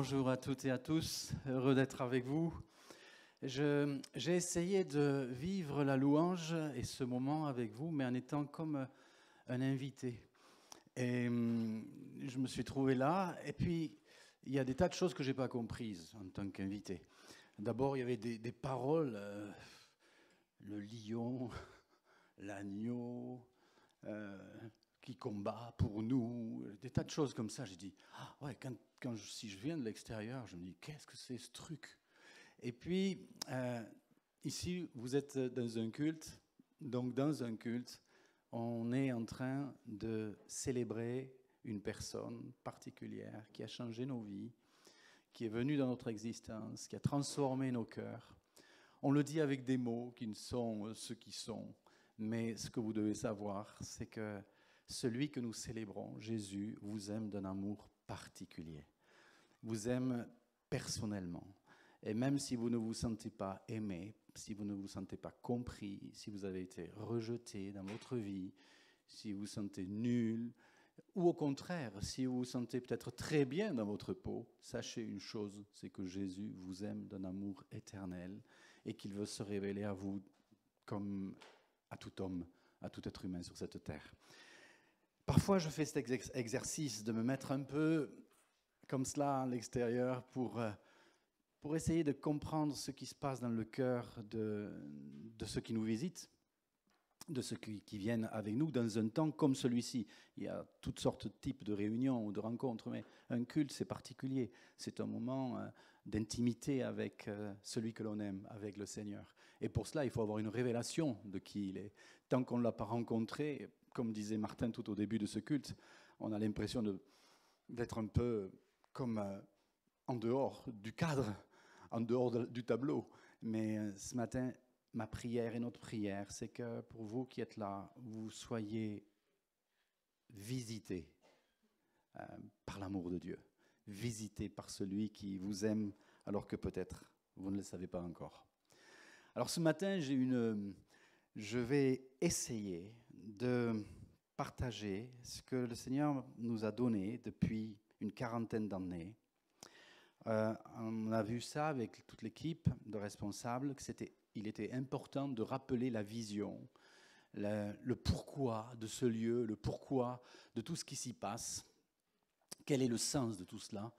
bonjour à toutes et à tous, heureux d'être avec vous. J'ai essayé de vivre la louange et ce moment avec vous, mais en étant comme un invité. Et je me suis trouvé là, et puis il y a des tas de choses que je n'ai pas comprises en tant qu'invité. D'abord, il y avait des paroles, le lion, l'agneau, qui combat pour nous, des tas de choses comme ça. J'ai dit, ah ouais, si je viens de l'extérieur, je me dis, qu'est-ce que c'est ce truc? Et puis, ici, vous êtes dans un culte. Donc, dans un culte, on est en train de célébrer une personne particulière qui a changé nos vies, qui est venue dans notre existence, qui a transformé nos cœurs. On le dit avec des mots qui ne sont ceux qui sont, mais ce que vous devez savoir, c'est que celui que nous célébrons, Jésus, vous aime d'un amour particulier. Vous aime personnellement. Et même si vous ne vous sentez pas aimé, si vous ne vous sentez pas compris, si vous avez été rejeté dans votre vie, si vous vous sentez nul, ou au contraire, si vous vous sentez peut-être très bien dans votre peau, sachez une chose, c'est que Jésus vous aime d'un amour éternel et qu'il veut se révéler à vous comme à tout homme, à tout être humain sur cette terre. Parfois, je fais cet exercice de me mettre un peu comme cela à l'extérieur pour essayer de comprendre ce qui se passe dans le cœur de ceux qui nous visitent, de ceux qui viennent avec nous dans un temps comme celui-ci. Il y a toutes sortes de types de réunions ou de rencontres, mais un culte, c'est particulier. C'est un moment d'intimité avec celui que l'on aime, avec le Seigneur. Et pour cela, il faut avoir une révélation de qui il est. Tant qu'on ne l'a pas rencontré, comme disait Martin tout au début de ce culte, on a l'impression d'être un peu comme en dehors du cadre, en dehors du tableau. Mais ce matin, ma prière et notre prière, c'est que pour vous qui êtes là, vous soyez visités par l'amour de Dieu, visités par celui qui vous aime alors que peut-être vous ne le savez pas encore. Alors ce matin, je vais essayer de partager ce que le Seigneur nous a donné depuis une quarantaine d'années. On a vu ça avec toute l'équipe de responsables, qu'il était important de rappeler la vision, le pourquoi de ce lieu, le pourquoi de tout ce qui s'y passe, quel est le sens de tout cela,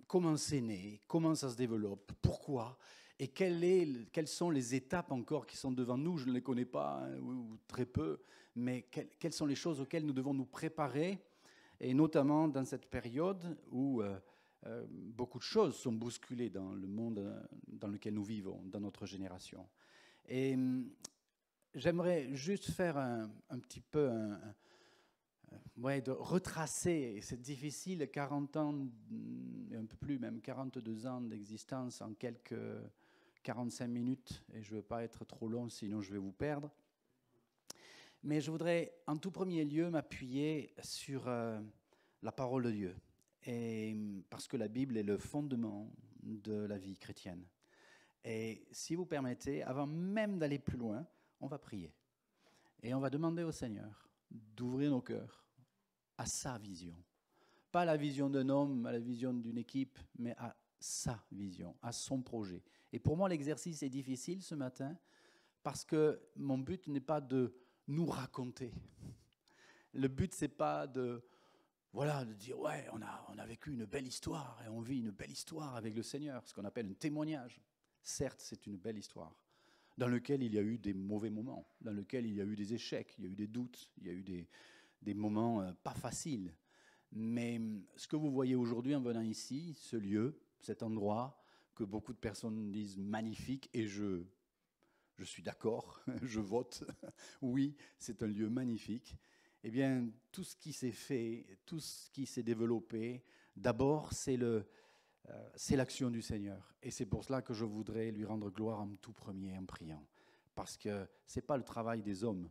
comment c'est né, comment ça se développe, pourquoi, et quelles sont les étapes encore qui sont devant nous. Je ne les connais pas, ou très peu, mais quelles sont les choses auxquelles nous devons nous préparer, et notamment dans cette période où beaucoup de choses sont bousculées dans le monde dans lequel nous vivons, dans notre génération. Et j'aimerais juste faire un petit peu de retracer. C'est difficile, 40 ans, un peu plus, même 42 ans d'existence en quelques 45 minutes, et je ne veux pas être trop long, sinon je vais vous perdre. Mais je voudrais en tout premier lieu m'appuyer sur la parole de Dieu. Et parce que la Bible est le fondement de la vie chrétienne. Et si vous permettez, avant même d'aller plus loin, on va prier. Et on va demander au Seigneur d'ouvrir nos cœurs à sa vision. Pas à la vision d'un homme, à la vision d'une équipe, mais à sa vision, à son projet. Et pour moi, l'exercice est difficile ce matin parce que mon but n'est pas de nous raconter. Le but, c'est pas de dire, ouais, on a vécu une belle histoire et on vit une belle histoire avec le Seigneur, ce qu'on appelle un témoignage. Certes, c'est une belle histoire, dans lequel il y a eu des mauvais moments, dans lequel il y a eu des échecs, il y a eu des doutes, il y a eu des moments pas faciles. Mais ce que vous voyez aujourd'hui en venant ici, ce lieu, cet endroit, que beaucoup de personnes disent magnifique, et je suis d'accord, je vote, oui, c'est un lieu magnifique. Eh bien, tout ce qui s'est fait, tout ce qui s'est développé, d'abord, c'est l'action du Seigneur. Et c'est pour cela que je voudrais lui rendre gloire en tout premier en priant. Parce que ce n'est pas le travail des hommes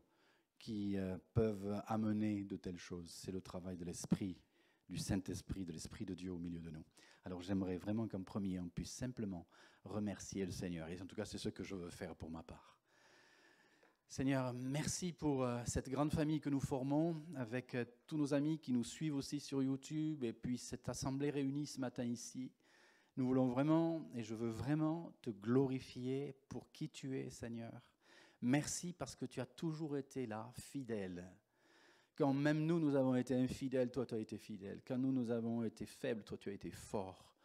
qui peuvent amener de telles choses. C'est le travail de l'Esprit, du Saint-Esprit, de l'Esprit de Dieu au milieu de nous. Alors j'aimerais vraiment qu'en premier, on puisse simplement remercier le Seigneur. Et en tout cas, c'est ce que je veux faire pour ma part. Seigneur, merci pour cette grande famille que nous formons avec tous nos amis qui nous suivent aussi sur YouTube et puis cette assemblée réunie ce matin ici. Nous voulons vraiment et je veux vraiment te glorifier pour qui tu es, Seigneur. Merci parce que tu as toujours été là, fidèle. Quand même nous avons été infidèles, toi tu as été fidèle. Quand nous avons été faibles, toi tu as été fort.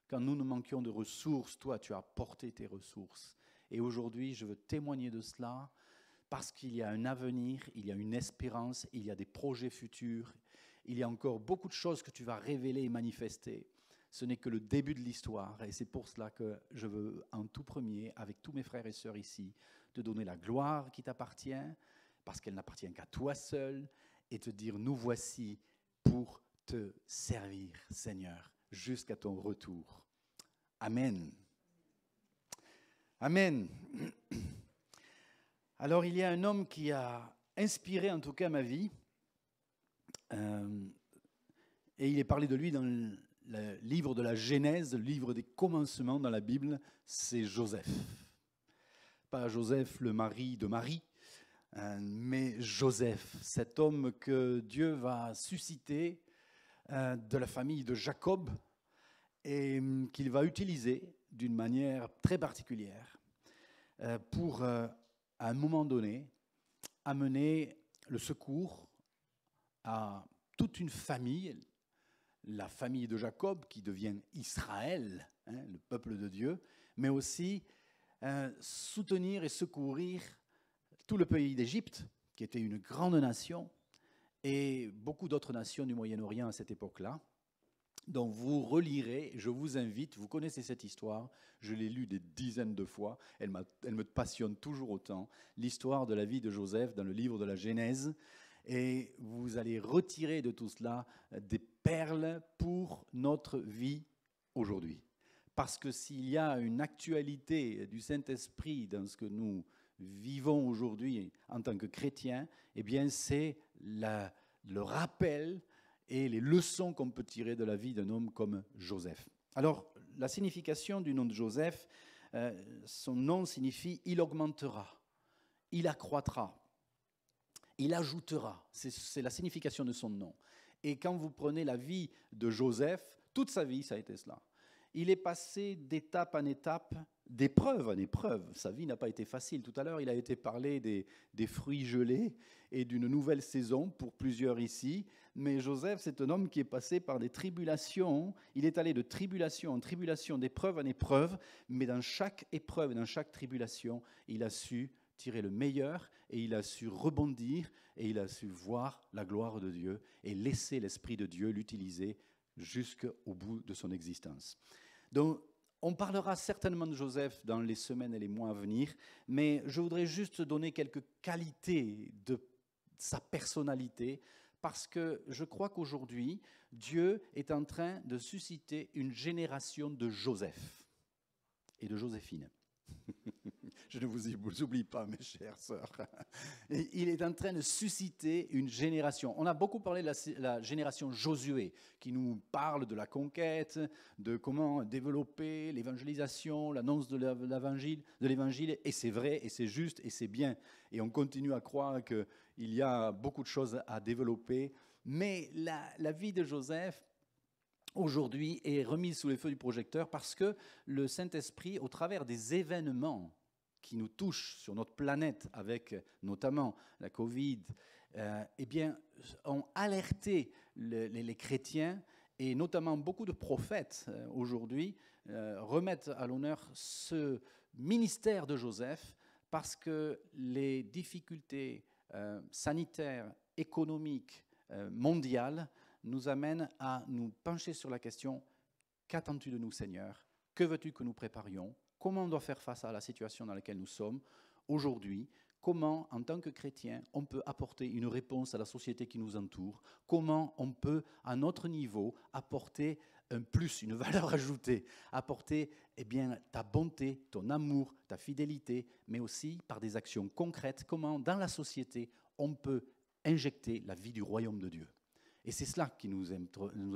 Quand nous manquions de ressources, toi tu as porté tes ressources. Et aujourd'hui, je veux témoigner de cela. Parce qu'il y a un avenir, il y a une espérance, il y a des projets futurs, il y a encore beaucoup de choses que tu vas révéler et manifester. Ce n'est que le début de l'histoire et c'est pour cela que je veux en tout premier, avec tous mes frères et sœurs ici, te donner la gloire qui t'appartient, parce qu'elle n'appartient qu'à toi seul, et te dire nous voici pour te servir, Seigneur, jusqu'à ton retour. Amen. Amen. Alors, il y a un homme qui a inspiré en tout cas ma vie, et il est parlé de lui dans le livre de la Genèse, le livre des commencements dans la Bible, c'est Joseph. Pas Joseph, le mari de Marie, mais Joseph, cet homme que Dieu va susciter de la famille de Jacob et qu'il va utiliser d'une manière très particulière pour... à un moment donné, amener le secours à toute une famille, la famille de Jacob qui devient Israël, le peuple de Dieu, mais aussi soutenir et secourir tout le pays d'Égypte, qui était une grande nation, et beaucoup d'autres nations du Moyen-Orient à cette époque-là. Donc vous relirez, je vous invite, vous connaissez cette histoire, je l'ai lue des dizaines de fois, elle me passionne toujours autant, l'histoire de la vie de Joseph dans le livre de la Genèse, et vous allez retirer de tout cela des perles pour notre vie aujourd'hui. Parce que s'il y a une actualité du Saint-Esprit dans ce que nous vivons aujourd'hui en tant que chrétiens, eh bien c'est le rappel et les leçons qu'on peut tirer de la vie d'un homme comme Joseph. Alors, la signification du nom de Joseph, son nom signifie « il augmentera », « il accroîtra », « il ajoutera », c'est la signification de son nom. Et quand vous prenez la vie de Joseph, toute sa vie, ça a été cela. Il est passé d'étape en étape, d'épreuve en épreuve. Sa vie n'a pas été facile. Tout à l'heure, il a été parlé des fruits gelés et d'une nouvelle saison pour plusieurs ici. Mais Joseph, c'est un homme qui est passé par des tribulations. Il est allé de tribulation en tribulation, d'épreuve en épreuve. Mais dans chaque épreuve, dans chaque tribulation, il a su tirer le meilleur et il a su rebondir et il a su voir la gloire de Dieu et laisser l'Esprit de Dieu l'utiliser jusqu'au bout de son existence. Donc, on parlera certainement de Joseph dans les semaines et les mois à venir, mais je voudrais juste donner quelques qualités de sa personnalité, parce que je crois qu'aujourd'hui, Dieu est en train de susciter une génération de Joseph et de Joséphine. Je ne vous oublie pas, mes chères sœurs. Il est en train de susciter une génération. On a beaucoup parlé de la génération Josué, qui nous parle de la conquête, de comment développer l'évangélisation, l'annonce de l'évangile. Et c'est vrai, et c'est juste, et c'est bien. Et on continue à croire qu'il y a beaucoup de choses à développer. Mais la vie de Joseph, aujourd'hui, est remise sous les feux du projecteur parce que le Saint-Esprit, au travers des événements qui nous touchent sur notre planète, avec notamment la Covid, eh bien, ont alerté les chrétiens, et notamment beaucoup de prophètes aujourd'hui remettent à l'honneur ce ministère de Joseph parce que les difficultés sanitaires, économiques, mondiales nous amènent à nous pencher sur la question « Qu'attends-tu de nous, Seigneur? Que veux-tu que nous préparions? Comment on doit faire face à la situation dans laquelle nous sommes aujourd'hui? Comment, en tant que chrétiens, on peut apporter une réponse à la société qui nous entoure? Comment on peut, à notre niveau, apporter un plus, une valeur ajoutée, apporter ta bonté, ton amour, ta fidélité, mais aussi par des actions concrètes, comment, dans la société, on peut injecter la vie du royaume de Dieu? Et c'est cela qui nous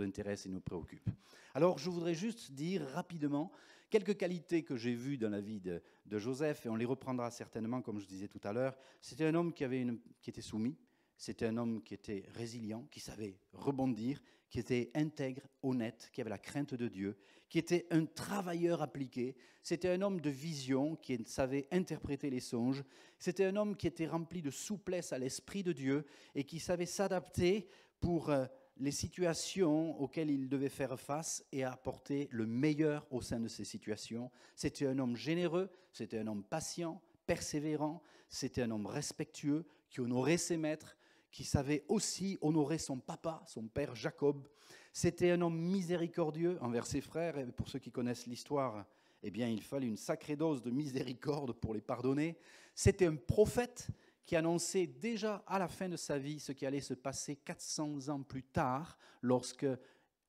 intéresse et nous préoccupe. Alors, je voudrais juste dire rapidement quelques qualités que j'ai vues dans la vie de Joseph, et on les reprendra certainement, comme je disais tout à l'heure. C'était un homme qui était soumis, c'était un homme qui était résilient, qui savait rebondir, qui était intègre, honnête, qui avait la crainte de Dieu, qui était un travailleur appliqué. C'était un homme de vision qui savait interpréter les songes. C'était un homme qui était rempli de souplesse à l'Esprit de Dieu et qui savait s'adapter pour les situations auxquelles il devait faire face et apporter le meilleur au sein de ces situations. C'était un homme généreux, c'était un homme patient, persévérant, c'était un homme respectueux qui honorait ses maîtres, qui savait aussi honorer son papa, son père Jacob. C'était un homme miséricordieux envers ses frères. Et pour ceux qui connaissent l'histoire, eh bien, il fallait une sacrée dose de miséricorde pour les pardonner. C'était un prophète qui annonçait déjà à la fin de sa vie ce qui allait se passer 400 ans plus tard, lorsque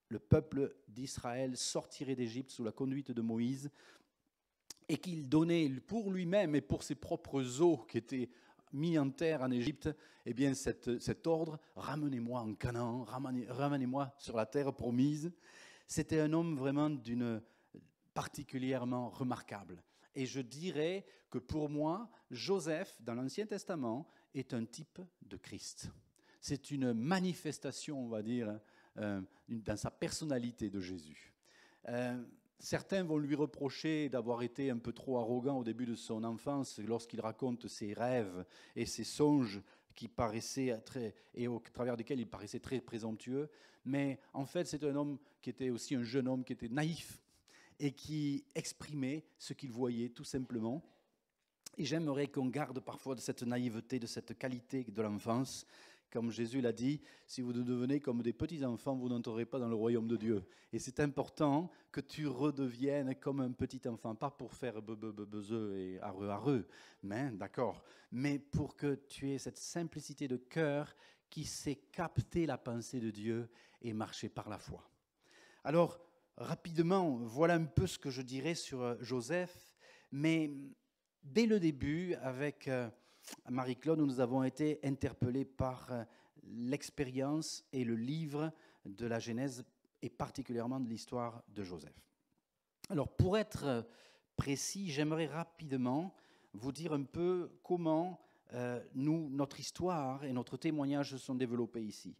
le peuple d'Israël sortirait d'Égypte sous la conduite de Moïse, et qu'il donnait pour lui-même et pour ses propres os qui étaient mis en terre en Égypte, eh bien cet ordre, ramenez-moi en Canaan, ramenez-moi sur la terre promise. C'était un homme vraiment particulièrement remarquable. Et je dirais que pour moi, Joseph, dans l'Ancien Testament, est un type de Christ. C'est une manifestation, on va dire, dans sa personnalité de Jésus. Certains vont lui reprocher d'avoir été un peu trop arrogant au début de son enfance lorsqu'il raconte ses rêves et ses songes qui paraissaient et au travers desquels il paraissait très présomptueux. Mais en fait, c'est un homme qui était aussi un jeune homme qui était naïf et qui exprimait ce qu'il voyait tout simplement. Et j'aimerais qu'on garde parfois de cette naïveté, de cette qualité de l'enfance. Comme Jésus l'a dit, si vous devenez comme des petits-enfants, vous n'entrerez pas dans le royaume de Dieu. Et c'est important que tu redeviennes comme un petit enfant, pas pour faire bezeux et areux, mais d'accord, mais pour que tu aies cette simplicité de cœur qui sait capter la pensée de Dieu et marcher par la foi. Alors, rapidement, voilà un peu ce que je dirais sur Joseph, mais dès le début, avec Marie-Claude, nous avons été interpellés par l'expérience et le livre de la Genèse, et particulièrement de l'histoire de Joseph. Alors, pour être précis, j'aimerais rapidement vous dire un peu comment notre histoire et notre témoignage se sont développés ici.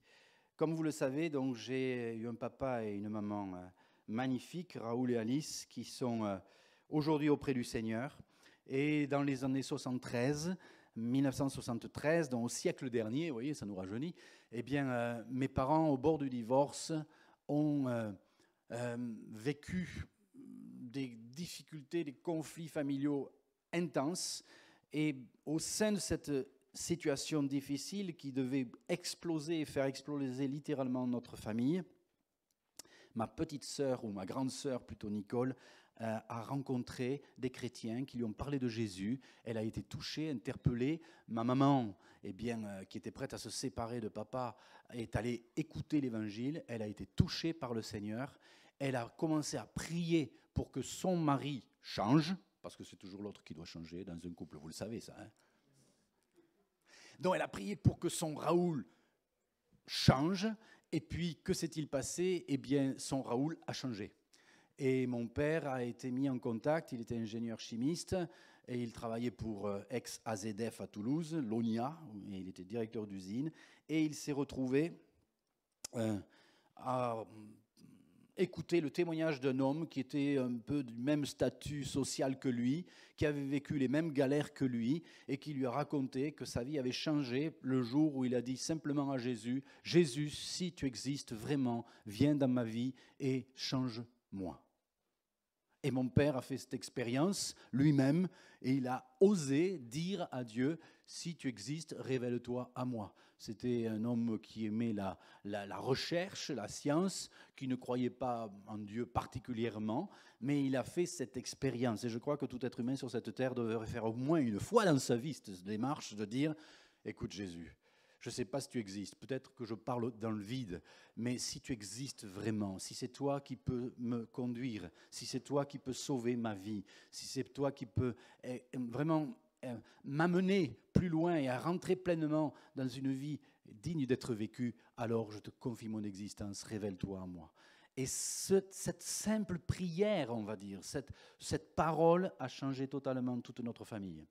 Comme vous le savez, donc, j'ai eu un papa et une maman magnifiques, Raoul et Alice, qui sont aujourd'hui auprès du Seigneur. Et dans les années 1973, donc au siècle dernier, vous voyez, ça nous rajeunit, eh bien, mes parents, au bord du divorce, ont vécu des difficultés, des conflits familiaux intenses. Et au sein de cette situation difficile qui devait exploser et faire exploser littéralement notre famille, ma petite sœur, ou ma grande sœur plutôt, Nicole, a rencontré des chrétiens qui lui ont parlé de Jésus. Elle a été touchée, interpellée. Ma maman, eh bien, qui était prête à se séparer de papa, est allée écouter l'Évangile. Elle a été touchée par le Seigneur. Elle a commencé à prier pour que son mari change, parce que c'est toujours l'autre qui doit changer dans un couple, vous le savez ça. Hein. Donc elle a prié pour que son Raoul change. Et puis, que s'est-il passé? Eh bien, son Raoul a changé. Et mon père a été mis en contact, il était ingénieur chimiste, et il travaillait pour ex-AZF à Toulouse, l'ONIA, et il était directeur d'usine, et il s'est retrouvé à écouter le témoignage d'un homme qui était un peu du même statut social que lui, qui avait vécu les mêmes galères que lui, et qui lui a raconté que sa vie avait changé le jour où il a dit simplement à Jésus, « Jésus, si tu existes vraiment, viens dans ma vie et change-moi. » Et mon père a fait cette expérience lui-même, et il a osé dire à Dieu, « Si tu existes, révèle-toi à moi. » C'était un homme qui aimait la recherche, la science, qui ne croyait pas en Dieu particulièrement, mais il a fait cette expérience. Et je crois que tout être humain sur cette terre devrait faire au moins une fois dans sa vie cette démarche de dire, « Écoute Jésus, je ne sais pas si tu existes, peut-être que je parle dans le vide, mais si tu existes vraiment, si c'est toi qui peux me conduire, si c'est toi qui peux sauver ma vie, si c'est toi qui peux vraiment m'amener plus loin et à rentrer pleinement dans une vie digne d'être vécue, alors je te confie mon existence, révèle-toi à moi. » Et cette simple prière, on va dire, cette parole a changé totalement toute notre famille.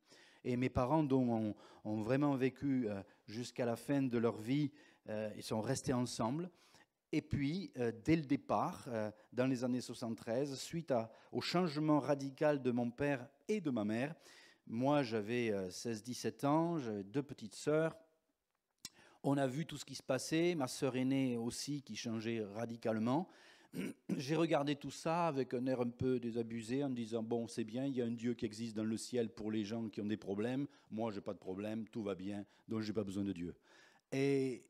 Et mes parents, dont ont vraiment vécu jusqu'à la fin de leur vie, ils sont restés ensemble. Et puis, dès le départ, dans les années 73, suite au changement radical de mon père et de ma mère, moi j'avais 16-17 ans, j'avais 2 petites sœurs. On a vu tout ce qui se passait, ma sœur aînée aussi qui changeait radicalement. J'ai regardé tout ça avec un air un peu désabusé en disant « Bon, c'est bien, il y a un Dieu qui existe dans le ciel pour les gens qui ont des problèmes. Moi, je n'ai pas de problème, tout va bien, donc je n'ai pas besoin de Dieu. » Et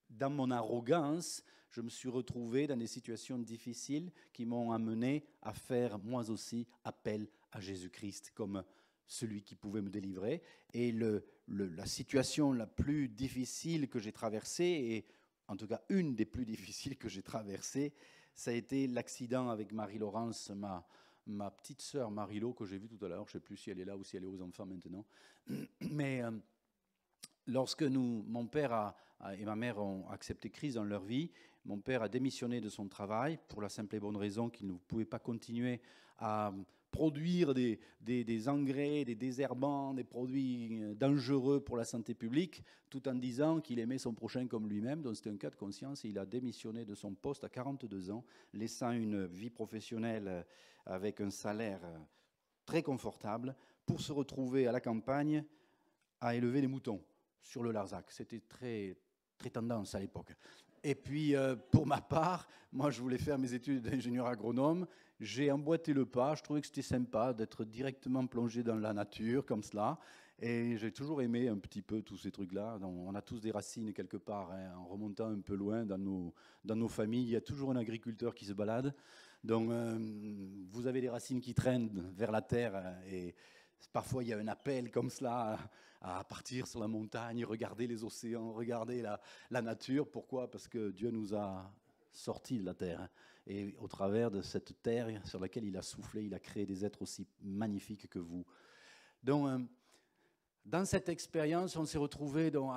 dans mon arrogance, je me suis retrouvé dans des situations difficiles qui m'ont amené à faire moi aussi appel à Jésus-Christ comme celui qui pouvait me délivrer. Et la situation la plus difficile que j'ai traversée, et en tout cas une des plus difficiles que j'ai traversées, ça a été l'accident avec Marie-Laurence, ma petite sœur Marie-Lo, que j'ai vue tout à l'heure. Je ne sais plus si elle est là ou si elle est aux enfants maintenant. Mais lorsque mon père et ma mère ont accepté Christ dans leur vie, mon père a démissionné de son travail pour la simple et bonne raison qu'il ne pouvait pas continuer à produire des engrais, des désherbants, des produits dangereux pour la santé publique, tout en disant qu'il aimait son prochain comme lui-même. Donc c'était un cas de conscience et il a démissionné de son poste à 42 ans, laissant une vie professionnelle avec un salaire très confortable pour se retrouver à la campagne à élever les moutons sur le Larzac. C'était très, très tendance à l'époque. Et puis, pour ma part, moi, je voulais faire mes études d'ingénieur agronome. J'ai emboîté le pas. Je trouvais que c'était sympa d'être directement plongé dans la nature, comme cela. Et j'ai toujours aimé un petit peu tous ces trucs-là. On a tous des racines quelque part, hein, en remontant un peu loin dans nos familles. Il y a toujours un agriculteur qui se balade. Donc, vous avez des racines qui traînent vers la terre. Et parfois, il y a un appel comme cela à partir sur la montagne, regarder les océans, regarder la nature. Pourquoi ? Parce que Dieu nous a sortis de la terre. Et au travers de cette terre sur laquelle il a soufflé, il a créé des êtres aussi magnifiques que vous. Donc, dans cette expérience, on s'est retrouvés dans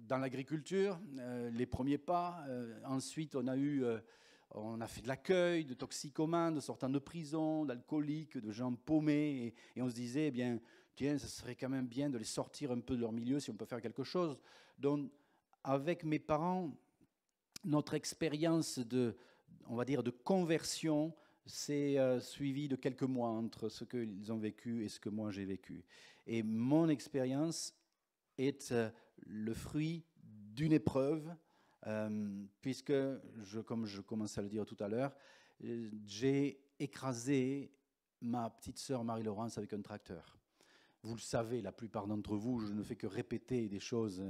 l'agriculture, les premiers pas. Ensuite, on a fait de l'accueil de toxicomanes, de sortant de prison, d'alcooliques, de gens paumés. Et on se disait, eh bien, tiens, ça serait quand même bien de les sortir un peu de leur milieu si on peut faire quelque chose. Donc, avec mes parents, notre expérience on va dire, de conversion s'est suivie de quelques mois entre ce qu'ils ont vécu et ce que moi j'ai vécu. Et mon expérience est le fruit d'une épreuve, puisque, comme je commençais à le dire tout à l'heure, j'ai écrasé ma petite sœur Marie-Laurence avec un tracteur. Vous le savez, la plupart d'entre vous, je ne fais que répéter des choses.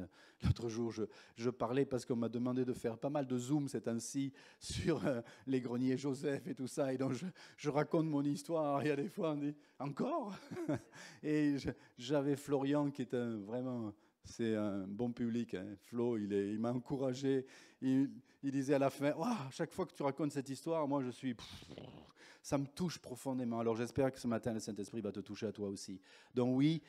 L'autre jour, je parlais parce qu'on m'a demandé de faire pas mal de zoom ces temps-ci sur les greniers Joseph et tout ça. Et donc, je raconte mon histoire. Il y a des fois, on dit « Encore ?» Et j'avais Florian qui est vraiment... C'est un bon public. Hein. Flo, il m'a encouragé. Il disait à la fin, wow, chaque fois que tu racontes cette histoire, moi je suis... ça me touche profondément. Alors j'espère que ce matin, le Saint-Esprit va te toucher à toi aussi. Donc oui,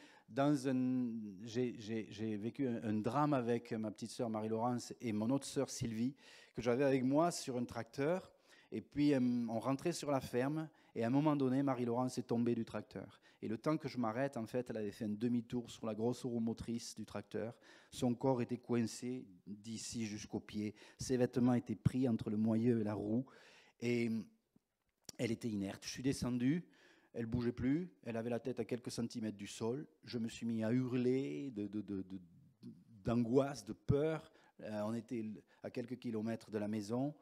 j'ai vécu un drame avec ma petite sœur Marie-Laurence et mon autre sœur Sylvie, que j'avais avec moi sur un tracteur. Et puis on rentrait sur la ferme et à un moment donné, Marie-Laurence est tombée du tracteur. Et le temps que je m'arrête, en fait, elle avait fait un demi-tour sur la grosse roue motrice du tracteur. Son corps était coincé d'ici jusqu'aux pieds. Ses vêtements étaient pris entre le moyeu et la roue. Et elle était inerte. Je suis descendu, elle ne bougeait plus, elle avait la tête à quelques centimètres du sol. Je me suis mis à hurler d'angoisse, de peur. On était à quelques kilomètres de la maison.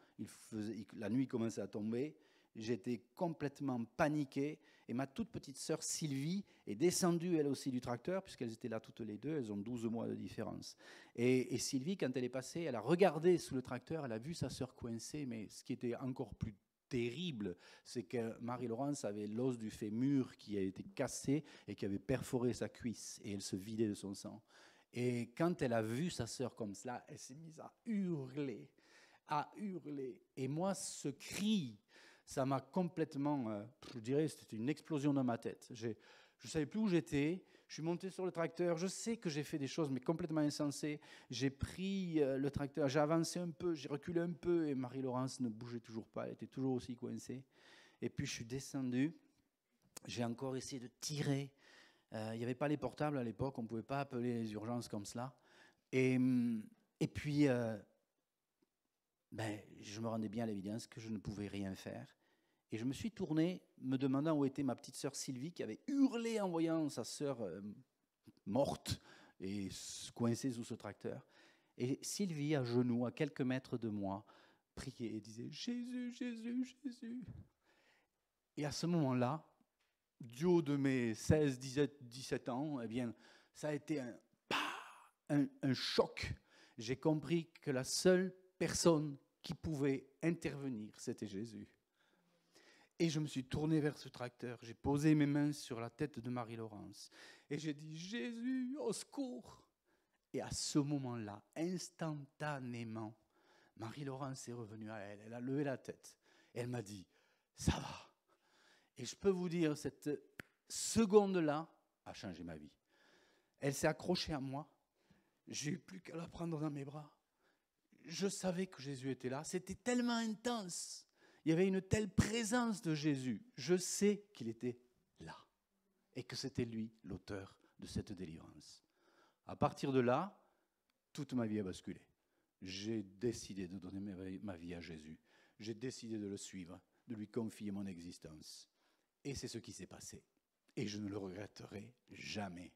La nuit commençait à tomber. J'étais complètement paniqué. Et ma toute petite sœur Sylvie est descendue, elle aussi, du tracteur, puisqu'elles étaient là toutes les deux. Elles ont 12 mois de différence. Et Sylvie, quand elle est passée, elle a regardé sous le tracteur, elle a vu sa sœur coincée. Mais ce qui était encore plus terrible, c'est que Marie-Laurence avait l'os du fémur qui a été cassé et qui avait perforé sa cuisse. Et elle se vidait de son sang. Et quand elle a vu sa sœur comme cela, elle s'est mise à hurler. Et moi, ce cri, ça m'a complètement, je dirais, c'était une explosion dans ma tête. Je ne savais plus où j'étais, Je suis monté sur le tracteur. Je sais que j'ai fait des choses, mais complètement insensées. J'ai pris le tracteur, j'ai avancé un peu, j'ai reculé un peu, et Marie-Laurence ne bougeait toujours pas, elle était toujours aussi coincée. Et puis je suis descendu. J'ai encore essayé de tirer. Il n'y avait pas les portables à l'époque, on ne pouvait pas appeler les urgences comme cela. Et puis, je me rendais bien à l'évidence que je ne pouvais rien faire. Et je me suis tourné, me demandant où était ma petite sœur Sylvie, qui avait hurlé en voyant sa sœur morte et coincée sous ce tracteur. Et Sylvie, à genoux, à quelques mètres de moi, priait et disait « Jésus, Jésus, Jésus ». Et à ce moment-là, du haut de mes 16, 17 ans, eh bien, ça a été un choc. J'ai compris que la seule personne qui pouvait intervenir, c'était Jésus. Et je me suis tourné vers ce tracteur, j'ai posé mes mains sur la tête de Marie-Laurence et j'ai dit « Jésus, au secours !» Et à ce moment-là, instantanément, Marie-Laurence est revenue à elle, elle a levé la tête et elle m'a dit « Ça va !» Et je peux vous dire, cette seconde-là a changé ma vie. Elle s'est accrochée à moi, j'ai eu plus qu'à la prendre dans mes bras. Je savais que Jésus était là, c'était tellement intense. Il y avait une telle présence de Jésus. Je sais qu'il était là et que c'était lui l'auteur de cette délivrance. À partir de là, toute ma vie a basculé. J'ai décidé de donner ma vie à Jésus. J'ai décidé de le suivre, de lui confier mon existence. Et c'est ce qui s'est passé. Et je ne le regretterai jamais.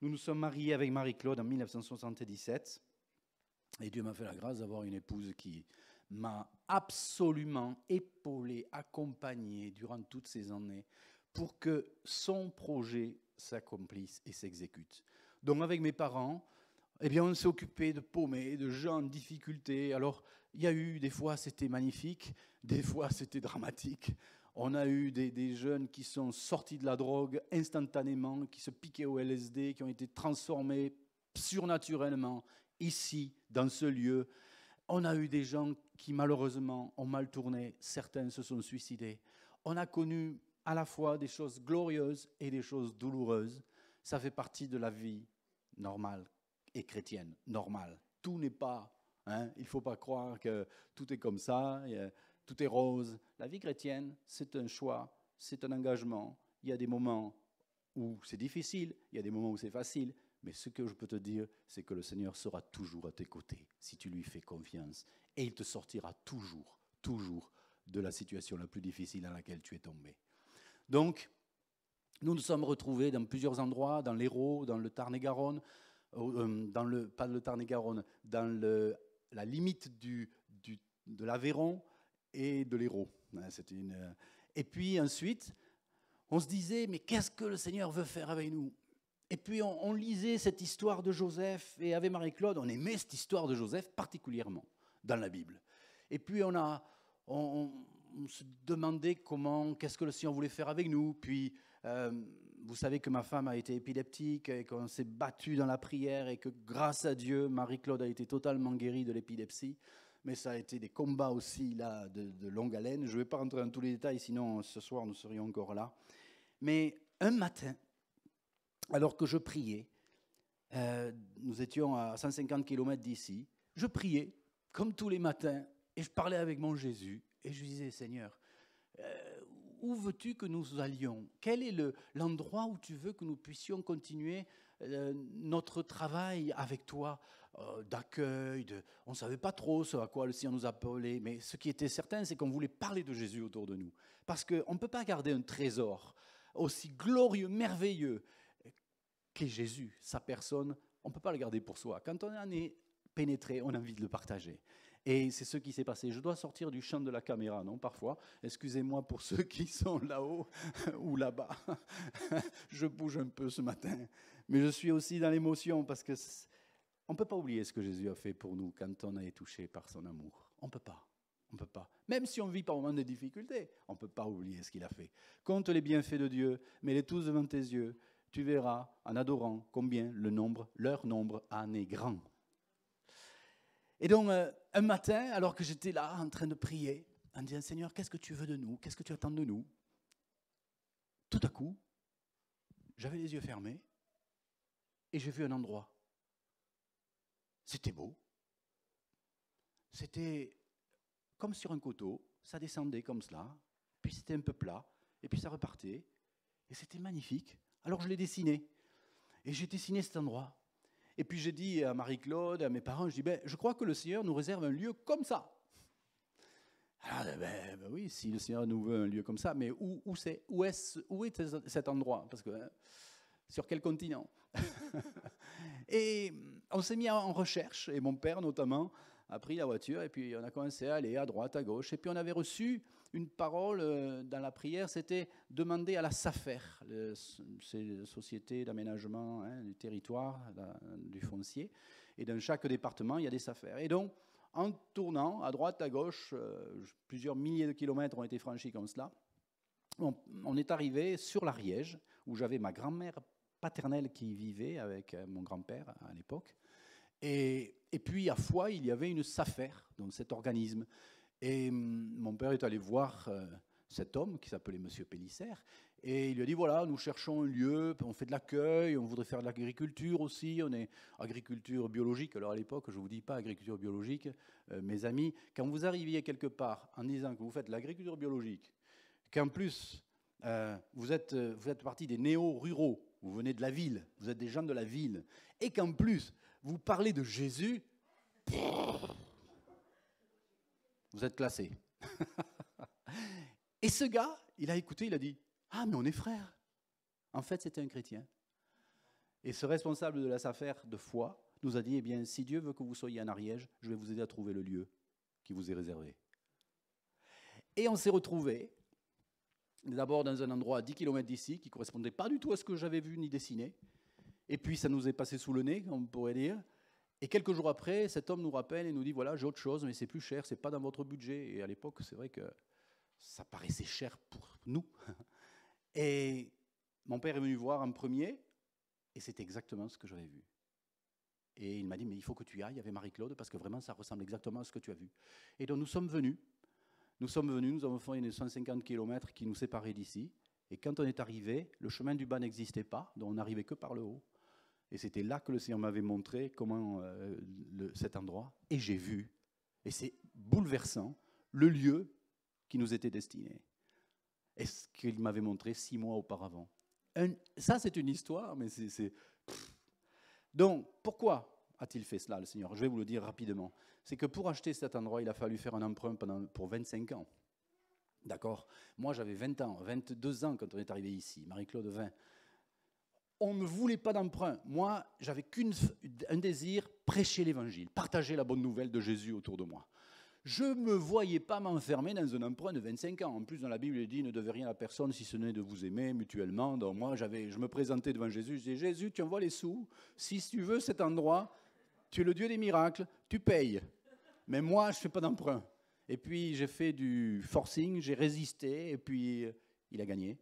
Nous nous sommes mariés avec Marie-Claude en 1977. Et Dieu m'a fait la grâce d'avoir une épouse qui m'a absolument épaulé, accompagné durant toutes ces années pour que son projet s'accomplisse et s'exécute. Donc avec mes parents, eh bien, on s'est occupé de paumés, de gens en difficulté. Alors, il y a eu des fois c'était magnifique, des fois c'était dramatique. On a eu des jeunes qui sont sortis de la drogue instantanément, qui se piquaient au LSD, qui ont été transformés surnaturellement ici, dans ce lieu. On a eu des gens qui, malheureusement, ont mal tourné. Certains se sont suicidés. On a connu à la fois des choses glorieuses et des choses douloureuses. Ça fait partie de la vie normale et chrétienne, normale. Tout n'est pas, il ne faut pas croire que tout est comme ça, tout est rose. La vie chrétienne, c'est un choix, c'est un engagement. Il y a des moments où c'est difficile, il y a des moments où c'est facile. Mais ce que je peux te dire, c'est que le Seigneur sera toujours à tes côtés si tu lui fais confiance. Et il te sortira toujours, toujours de la situation la plus difficile dans laquelle tu es tombé. Donc, nous nous sommes retrouvés dans plusieurs endroits, dans l'Hérault, dans le Tarn-et-Garonne, pas le Tarn-et-Garonne, dans la limite de l'Aveyron et de l'Hérault. Et puis ensuite, on se disait, mais qu'est-ce que le Seigneur veut faire avec nous ? Et puis on lisait cette histoire de Joseph, et avec Marie-Claude, on aimait cette histoire de Joseph particulièrement dans la Bible. Et puis on se demandait qu'est-ce que le Seigneur voulait faire avec nous. Puis vous savez que ma femme a été épileptique, et qu'on s'est battu dans la prière, et que grâce à Dieu, Marie-Claude a été totalement guérie de l'épilepsie. Mais ça a été des combats aussi là, de longue haleine. Je ne vais pas rentrer dans tous les détails, sinon ce soir nous serions encore là. Mais un matin, alors que je priais, nous étions à 150 km d'ici, je priais comme tous les matins et je parlais avec mon Jésus et je lui disais, Seigneur, où veux-tu que nous allions ? Quel est l'endroit où tu veux que nous puissions continuer notre travail avec toi d'accueil, on ne savait pas trop ce à quoi le Seigneur nous appelait, mais ce qui était certain, c'est qu'on voulait parler de Jésus autour de nous. Parce qu'on ne peut pas garder un trésor aussi glorieux, merveilleux, qu'est Jésus, sa personne, on ne peut pas le garder pour soi. Quand on en est pénétré, on a envie de le partager. Et c'est ce qui s'est passé. Je dois sortir du champ de la caméra, non, parfois. Excusez-moi pour ceux qui sont là-haut ou là-bas. Je bouge un peu ce matin. Mais je suis aussi dans l'émotion parce que on ne peut pas oublier ce que Jésus a fait pour nous quand on est touché par son amour. On ne peut pas. On ne peut pas. Même si on vit par moments de difficultés, on ne peut pas oublier ce qu'il a fait. Compte les bienfaits de Dieu, mets-les tous devant tes yeux. Tu verras, en adorant, combien leur nombre en est grand. Et donc, un matin, alors que j'étais là, en train de prier, en disant, Seigneur, qu'est-ce que tu veux de nous ? Qu'est-ce que tu attends de nous ? Tout à coup, j'avais les yeux fermés, et j'ai vu un endroit. C'était beau. C'était comme sur un coteau, ça descendait comme cela, puis c'était un peu plat, et puis ça repartait, et c'était magnifique. Alors je l'ai dessiné, et j'ai dessiné cet endroit. Et puis j'ai dit à Marie-Claude, à mes parents, je dis, je crois que le Seigneur nous réserve un lieu comme ça. Alors, oui, si le Seigneur nous veut un lieu comme ça, mais où est cet endroit? Parce que sur quel continent? Et on s'est mis en recherche, et mon père notamment a pris la voiture, et puis on a commencé à aller à droite, à gauche, et puis on avait reçu une parole dans la prière, c'était demander à la SAFER, c'est la Société d'aménagement du territoire, du foncier, et dans chaque département, il y a des SAFER. Et donc, en tournant à droite, à gauche, plusieurs milliers de kilomètres ont été franchis comme cela, on est arrivé sur l'Ariège, où j'avais ma grand-mère paternelle qui vivait avec mon grand-père à l'époque. Et puis à Foix, il y avait une SAFER, donc cet organisme. Et mon père est allé voir cet homme qui s'appelait Monsieur Pélissère, et il lui a dit, voilà, nous cherchons un lieu, on fait de l'accueil, on voudrait faire de l'agriculture aussi, on est agriculture biologique. Alors à l'époque, je ne vous dis pas agriculture biologique, mes amis, quand vous arriviez quelque part en disant que vous faites de l'agriculture biologique, qu'en plus vous êtes partie des néo-ruraux, vous venez de la ville, vous êtes des gens de la ville, et qu'en plus vous parlez de Jésus, vous êtes classé. Et ce gars, il a écouté, il a dit, ah mais on est frères. En fait, c'était un chrétien. Et ce responsable de la SAFER de Foix nous a dit, eh bien, si Dieu veut que vous soyez en Ariège, je vais vous aider à trouver le lieu qui vous est réservé. Et on s'est retrouvés, d'abord dans un endroit à 10 km d'ici, qui ne correspondait pas du tout à ce que j'avais vu ni dessiné. Et puis ça nous est passé sous le nez, on pourrait dire. Et quelques jours après, cet homme nous rappelle et nous dit, voilà, j'ai autre chose, mais c'est plus cher, c'est pas dans votre budget. Et à l'époque, c'est vrai que ça paraissait cher pour nous. Et mon père est venu voir en premier, et c'était exactement ce que j'avais vu. Et il m'a dit, mais il faut que tu y ailles avec Marie-Claude, parce que vraiment, ça ressemble exactement à ce que tu as vu. Et donc nous sommes venus, nous avons fait les 150 km qui nous séparaient d'ici. Et quand on est arrivé, le chemin du bas n'existait pas, donc on n'arrivait que par le haut. Et c'était là que le Seigneur m'avait montré comment cet endroit. Et j'ai vu, et c'est bouleversant, le lieu qui nous était destiné. Et ce qu'il m'avait montré 6 mois auparavant. Ça, c'est une histoire, mais c'est... Donc, pourquoi a-t-il fait cela, le Seigneur? Je vais vous le dire rapidement. C'est que pour acheter cet endroit, il a fallu faire un emprunt pour 25 ans. D'accord? Moi, j'avais 20 ans, 22 ans quand on est arrivé ici. Marie-Claude, 20. On ne voulait pas d'emprunt. Moi, j'avais qu'un désir, prêcher l'évangile, partager la bonne nouvelle de Jésus autour de moi. Je ne me voyais pas m'enfermer dans un emprunt de 25 ans. En plus, dans la Bible, il dit, ne devez rien à personne si ce n'est de vous aimer mutuellement. Donc moi, je me présentais devant Jésus, je disais, Jésus, tu envoies les sous. Si tu veux cet endroit, tu es le Dieu des miracles, tu payes. Mais moi, je ne fais pas d'emprunt. Et puis, j'ai fait du forcing, j'ai résisté, et puis, il a gagné.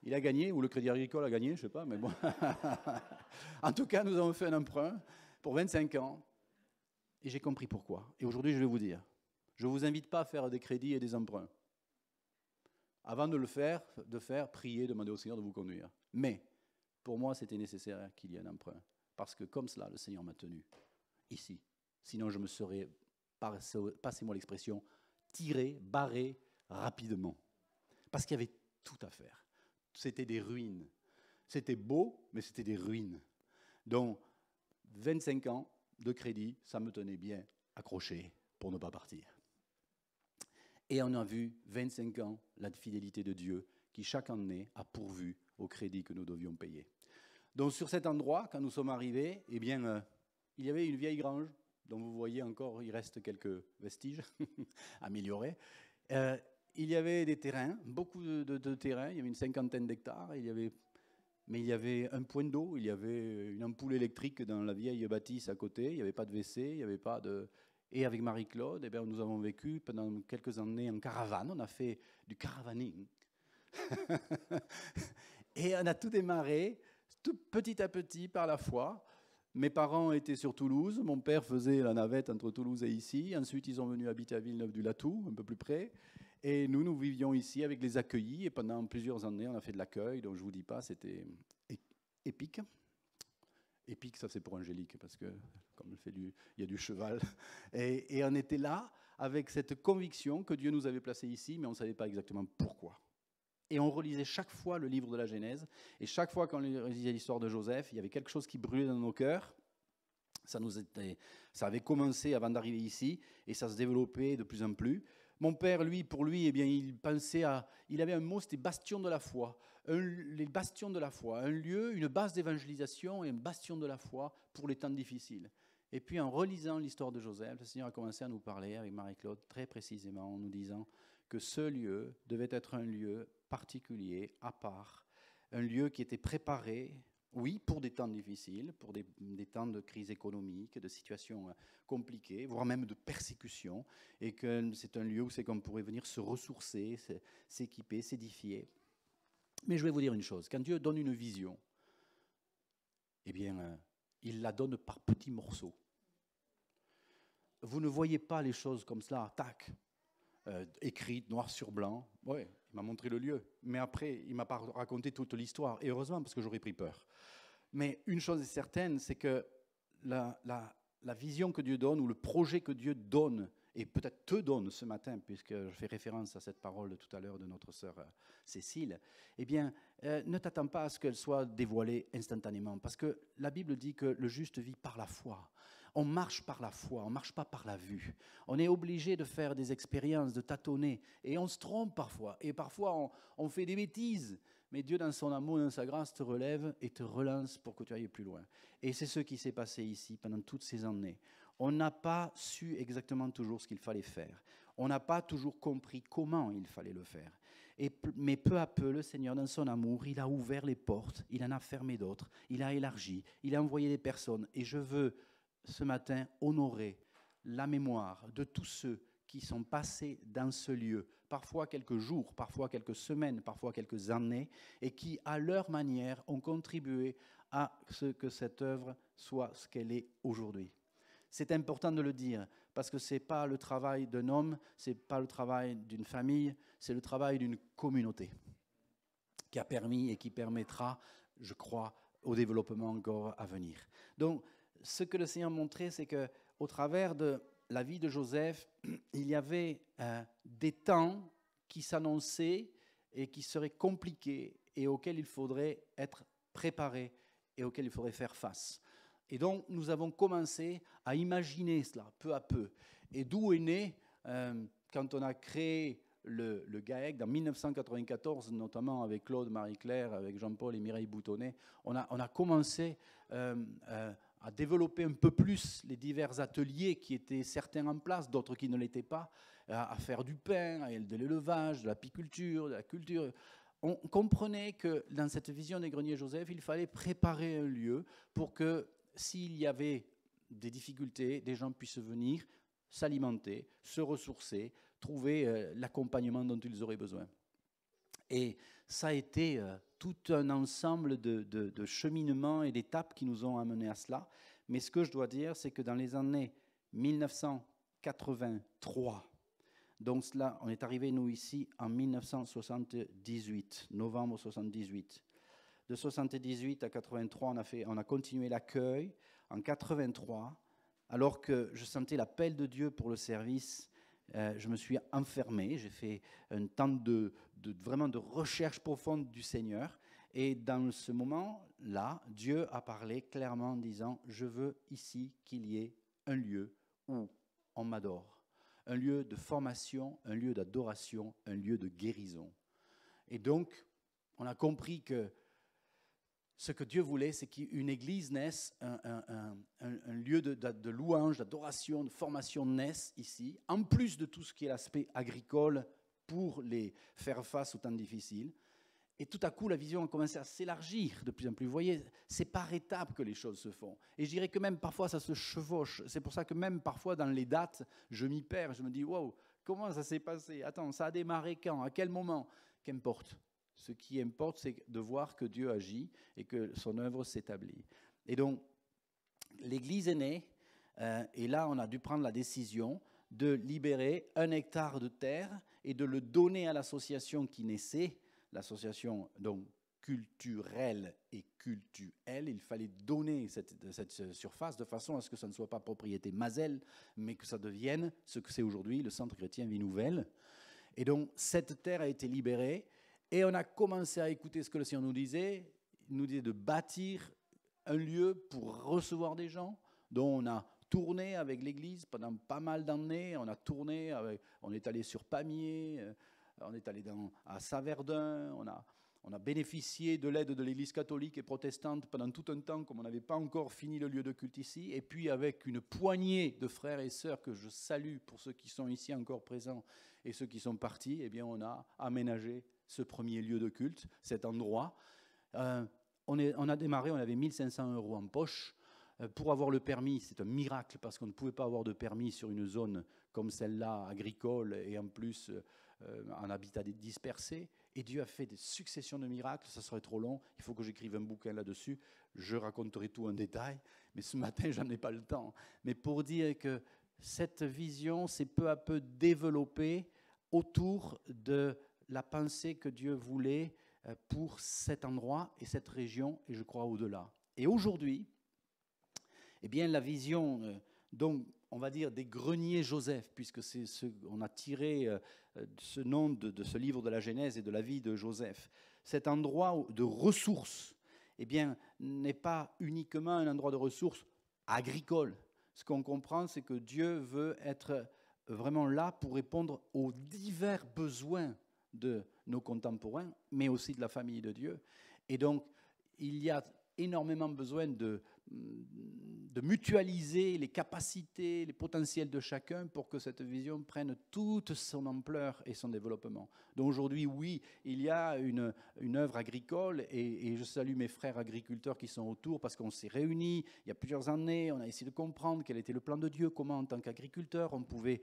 Il a gagné, ou le Crédit Agricole a gagné, je ne sais pas, mais bon. En tout cas, nous avons fait un emprunt pour 25 ans. Et j'ai compris pourquoi. Et aujourd'hui, je vais vous dire, je ne vous invite pas à faire des crédits et des emprunts. Avant de le faire, priez, demandez au Seigneur de vous conduire. Mais, pour moi, c'était nécessaire qu'il y ait un emprunt. Parce que comme cela, le Seigneur m'a tenu ici. Sinon, je me serais, passez-moi l'expression, tiré, barré rapidement. Parce qu'il y avait tout à faire. C'était des ruines. C'était beau, mais c'était des ruines. Donc, 25 ans de crédit, ça me tenait bien accroché pour ne pas partir. Et on a vu 25 ans la fidélité de Dieu qui chaque année a pourvu au crédit que nous devions payer. Donc sur cet endroit, quand nous sommes arrivés, eh bien, il y avait une vieille grange dont vous voyez encore, il reste quelques vestiges améliorés. Il y avait des terrains, beaucoup de terrains, il y avait une 50aine d'hectares, mais il y avait un point d'eau, il y avait une ampoule électrique dans la vieille bâtisse à côté, il n'y avait pas de WC, il n'y avait pas de... Et avec Marie-Claude, eh bien, nous avons vécu pendant quelques années en caravane, on a fait du caravaning. Et on a tout démarré, tout petit à petit, par la foi. Mes parents étaient sur Toulouse, mon père faisait la navette entre Toulouse et ici, ensuite ils sont venus habiter à Villeneuve-du-Latou, un peu plus près. Et nous vivions ici avec les accueillis, et pendant plusieurs années, on a fait de l'accueil, donc je ne vous dis pas, c'était épique. épique, ça c'est pour Angélique, parce que comme il y a du cheval. Et on était là avec cette conviction que Dieu nous avait placés ici, mais on ne savait pas exactement pourquoi. Et on relisait chaque fois le livre de la Genèse, et chaque fois qu'on lisait l'histoire de Joseph, il y avait quelque chose qui brûlait dans nos cœurs. Ça avait commencé avant d'arriver ici, et ça se développait de plus en plus. Mon père, lui, pour lui, eh bien, il avait un mot, c'était bastion de la foi. Les bastions de la foi, un lieu, une base d'évangélisation et un bastion de la foi pour les temps difficiles. Et puis en relisant l'histoire de Joseph, le Seigneur a commencé à nous parler avec Marie-Claude très précisément en nous disant que ce lieu devait être un lieu particulier, à part, un lieu qui était préparé, oui, pour des temps difficiles, pour des temps de crise économique, de situations compliquées, voire même de persécution, et que c'est un lieu où c'est qu'on pourrait venir se ressourcer, s'équiper, s'édifier. Mais je vais vous dire une chose, quand Dieu donne une vision, eh bien, il la donne par petits morceaux. Vous ne voyez pas les choses comme cela, tac, écrites, noir sur blanc. Oui, il m'a montré le lieu, mais après, il ne m'a pas raconté toute l'histoire, et heureusement, parce que j'aurais pris peur. Mais une chose est certaine, c'est que la vision que Dieu donne, ou le projet que Dieu donne, et peut-être te donne ce matin, puisque je fais référence à cette parole de tout à l'heure de notre sœur Cécile, eh bien, ne t'attends pas à ce qu'elle soit dévoilée instantanément, parce que la Bible dit que le juste vit par la foi. On marche par la foi, on ne marche pas par la vue. On est obligé de faire des expériences, de tâtonner, et on se trompe parfois, et parfois on fait des bêtises. Mais Dieu, dans son amour et dans sa grâce, te relève et te relance pour que tu ailles plus loin. Et c'est ce qui s'est passé ici pendant toutes ces années. On n'a pas su exactement toujours ce qu'il fallait faire. On n'a pas toujours compris comment il fallait le faire. Mais peu à peu, le Seigneur, dans son amour, il a ouvert les portes, il en a fermé d'autres, il a élargi, il a envoyé des personnes. Et je veux, ce matin, honorer la mémoire de tous ceux qui sont passés dans ce lieu, parfois quelques jours, parfois quelques semaines, parfois quelques années, et qui, à leur manière, ont contribué à ce que cette œuvre soit ce qu'elle est aujourd'hui. C'est important de le dire, parce que ce n'est pas le travail d'un homme, ce n'est pas le travail d'une famille, c'est le travail d'une communauté qui a permis et qui permettra, je crois, au développement encore à venir. Donc, ce que le Seigneur montrait, c'est qu'au travers de la vie de Joseph, il y avait des temps qui s'annonçaient et qui seraient compliqués et auxquels il faudrait être préparé et auxquels il faudrait faire face. Et donc, nous avons commencé à imaginer cela peu à peu. Et d'où est né, quand on a créé le GAEC, dans 1994, notamment avec Claude, Marie-Claire, avec Jean-Paul et Mireille Boutonnet, on a commencé à développer un peu plus les divers ateliers qui étaient certains en place, d'autres qui ne l'étaient pas, à faire du pain, de l'élevage, de l'apiculture, de la culture. On comprenait que dans cette vision des greniers Joseph, il fallait préparer un lieu pour que s'il y avait des difficultés, des gens puissent venir s'alimenter, se ressourcer, trouver l'accompagnement dont ils auraient besoin. Et ça a été tout un ensemble de cheminements et d'étapes qui nous ont amenés à cela. Mais ce que je dois dire, c'est que dans les années 1983, donc cela, on est arrivé, nous, ici, en 1978, novembre 78. De 78 à 83, on a continué l'accueil. En 83, alors que je sentais l'appel de Dieu pour le service, je me suis enfermé, j'ai fait un temps vraiment de recherche profonde du Seigneur. Et dans ce moment-là, Dieu a parlé clairement en disant « Je veux ici qu'il y ait un lieu où on m'adore, un lieu de formation, un lieu d'adoration, un lieu de guérison. » Et donc, on a compris que ce que Dieu voulait, c'est qu'une église naisse, un lieu de louange, d'adoration, de formation naisse ici, en plus de tout ce qui est l'aspect agricole pour les faire face aux temps difficiles. Et tout à coup, la vision a commencé à s'élargir de plus en plus. Vous voyez, c'est par étapes que les choses se font. Et je dirais que même parfois, ça se chevauche. C'est pour ça que même parfois, dans les dates, je m'y perds. Je me dis, wow, comment ça s'est passé? Attends, ça a démarré quand? À quel moment? Qu'importe. Ce qui importe, c'est de voir que Dieu agit et que son œuvre s'établit. Et donc, l'Église est née, et là, on a dû prendre la décision de libérer 1 hectare de terre et de le donner à l'association qui naissait, l'association donc, culturel et cultuel. Il fallait donner cette surface de façon à ce que ça ne soit pas propriété Mazel, mais que ça devienne ce que c'est aujourd'hui, le Centre chrétien Vie Nouvelle. Et donc, cette terre a été libérée et on a commencé à écouter ce que le Seigneur nous disait. Il nous disait de bâtir un lieu pour recevoir des gens, dont on a tourné avec l'Église pendant pas mal d'années. On est allé sur Pamiers, on est allé à Saverdun, on a bénéficié de l'aide de l'Église catholique et protestante pendant tout un temps, comme on n'avait pas encore fini le lieu de culte ici. Et puis avec une poignée de frères et sœurs que je salue pour ceux qui sont ici encore présents et ceux qui sont partis, eh bien on a aménagé ce premier lieu de culte, cet endroit. On a démarré, on avait 1 500 € en poche. Pour avoir le permis, c'est un miracle parce qu'on ne pouvait pas avoir de permis sur une zone comme celle-là, agricole, et en plus en habitat dispersé. Et Dieu a fait des successions de miracles, ça serait trop long, il faut que j'écrive un bouquin là-dessus, je raconterai tout en détail, mais ce matin, j'en ai pas le temps. Mais pour dire que cette vision s'est peu à peu développée autour de la pensée que Dieu voulait pour cet endroit et cette région, et je crois au-delà. Et aujourd'hui, eh bien, la vision, donc, on va dire, des greniers Joseph, puisque on a tiré ce nom de ce livre de la Genèse et de la vie de Joseph. Cet endroit de ressources, eh bien, n'est pas uniquement un endroit de ressources agricole. Ce qu'on comprend, c'est que Dieu veut être vraiment là pour répondre aux divers besoins de nos contemporains, mais aussi de la famille de Dieu. Et donc, il y a énormément besoin de mutualiser les capacités, les potentiels de chacun pour que cette vision prenne toute son ampleur et son développement. Donc aujourd'hui, oui, il y a une œuvre agricole et je salue mes frères agriculteurs qui sont autour parce qu'on s'est réunis il y a plusieurs années, on a essayé de comprendre quel était le plan de Dieu, comment en tant qu'agriculteur on pouvait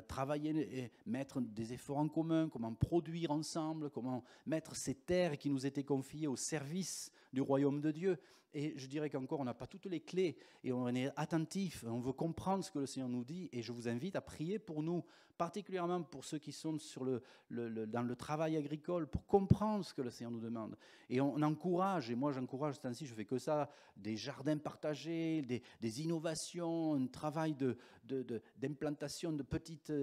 travailler et mettre des efforts en commun, comment produire ensemble, comment mettre ces terres qui nous étaient confiées au service du royaume de Dieu. Et je dirais qu'encore, on n'a pas toutes les clés et on est attentif, on veut comprendre ce que le Seigneur nous dit et je vous invite à prier pour nous, particulièrement pour ceux qui sont dans le travail agricole, pour comprendre ce que le Seigneur nous demande. Et on encourage, et moi j'encourage, c'est ainsi, je ne fais que ça, des jardins partagés, des innovations, un travail d'implantation de petites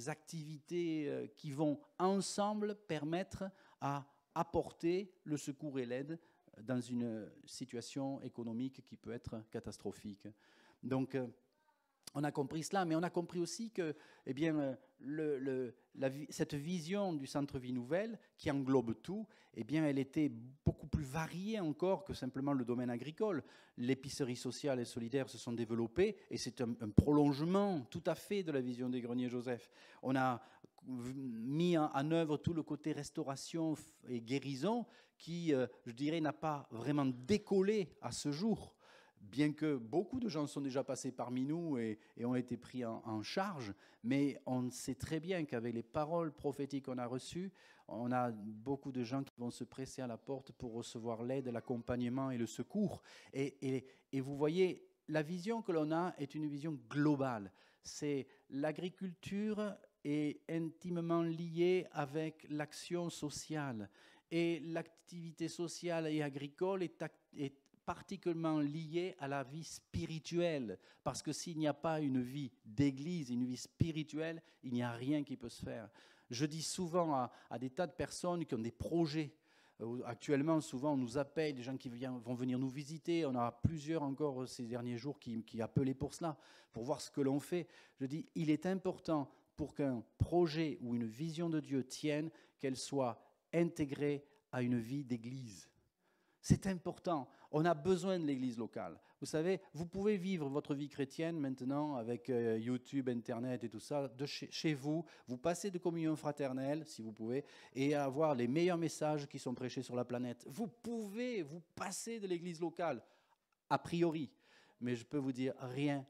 activités qui vont ensemble permettre à apporter le secours et l'aide dans une situation économique qui peut être catastrophique. Donc, on a compris cela, mais on a compris aussi que eh bien, cette vision du Centre Vie Nouvelle, qui englobe tout, eh bien, elle était beaucoup plus variée encore que simplement le domaine agricole. L'épicerie sociale et solidaire se sont développées, et c'est un prolongement tout à fait de la vision des greniers Joseph. On a mis en œuvre tout le côté restauration et guérison qui, je dirais, n'a pas vraiment décollé à ce jour, bien que beaucoup de gens sont déjà passés parmi nous et ont été pris en charge, mais on sait très bien qu'avec les paroles prophétiques qu'on a reçues, on a beaucoup de gens qui vont se presser à la porte pour recevoir l'aide, l'accompagnement et le secours. Et vous voyez, la vision que l'on a est une vision globale. C'est l'agriculture est intimement liée avec l'action sociale. Et l'activité sociale et agricole est particulièrement liée à la vie spirituelle. Parce que s'il n'y a pas une vie d'église, une vie spirituelle, il n'y a rien qui peut se faire. Je dis souvent à des tas de personnes qui ont des projets. Actuellement, souvent, on nous appelle, des gens qui vont venir nous visiter. On a plusieurs encore ces derniers jours qui appelaient pour cela, pour voir ce que l'on fait. Je dis, il est important pour qu'un projet ou une vision de Dieu tienne, qu'elle soit intégrée à une vie d'église. C'est important. On a besoin de l'église locale. Vous savez, vous pouvez vivre votre vie chrétienne maintenant avec YouTube, Internet et tout ça, de chez vous. Vous passez de communion fraternelle, si vous pouvez, et avoir les meilleurs messages qui sont prêchés sur la planète. Vous pouvez vous passer de l'église locale, a priori. Mais je peux vous dire, rien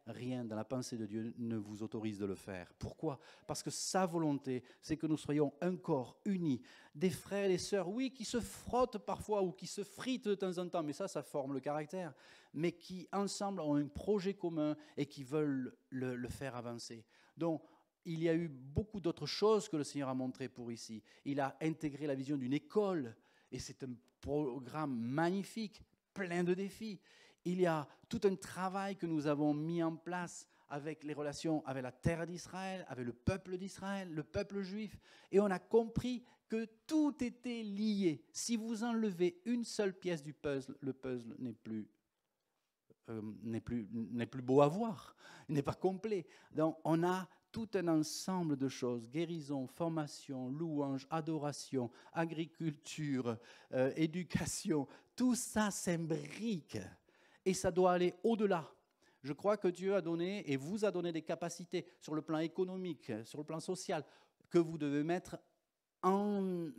dans la pensée de Dieu ne vous autorise de le faire. Pourquoi ? Parce que sa volonté, c'est que nous soyons un corps uni, des frères et des sœurs, oui, qui se frottent parfois ou qui se fritent de temps en temps, mais ça forme le caractère, mais qui ensemble ont un projet commun et qui veulent le faire avancer. Donc, il y a eu beaucoup d'autres choses que le Seigneur a montrées pour ici. Il a intégré la vision d'une école. Et c'est un programme magnifique, plein de défis. Il y a tout un travail que nous avons mis en place avec les relations avec la terre d'Israël, avec le peuple juif. Et on a compris que tout était lié. Si vous enlevez une seule pièce du puzzle, le puzzle n'est plus beau à voir, il n'est pas complet. Donc on a tout un ensemble de choses, guérison, formation, louange, adoration, agriculture, éducation, tout ça s'imbrique et ça doit aller au-delà. Je crois que Dieu a donné et vous a donné des capacités sur le plan économique, sur le plan social, que vous devez mettre en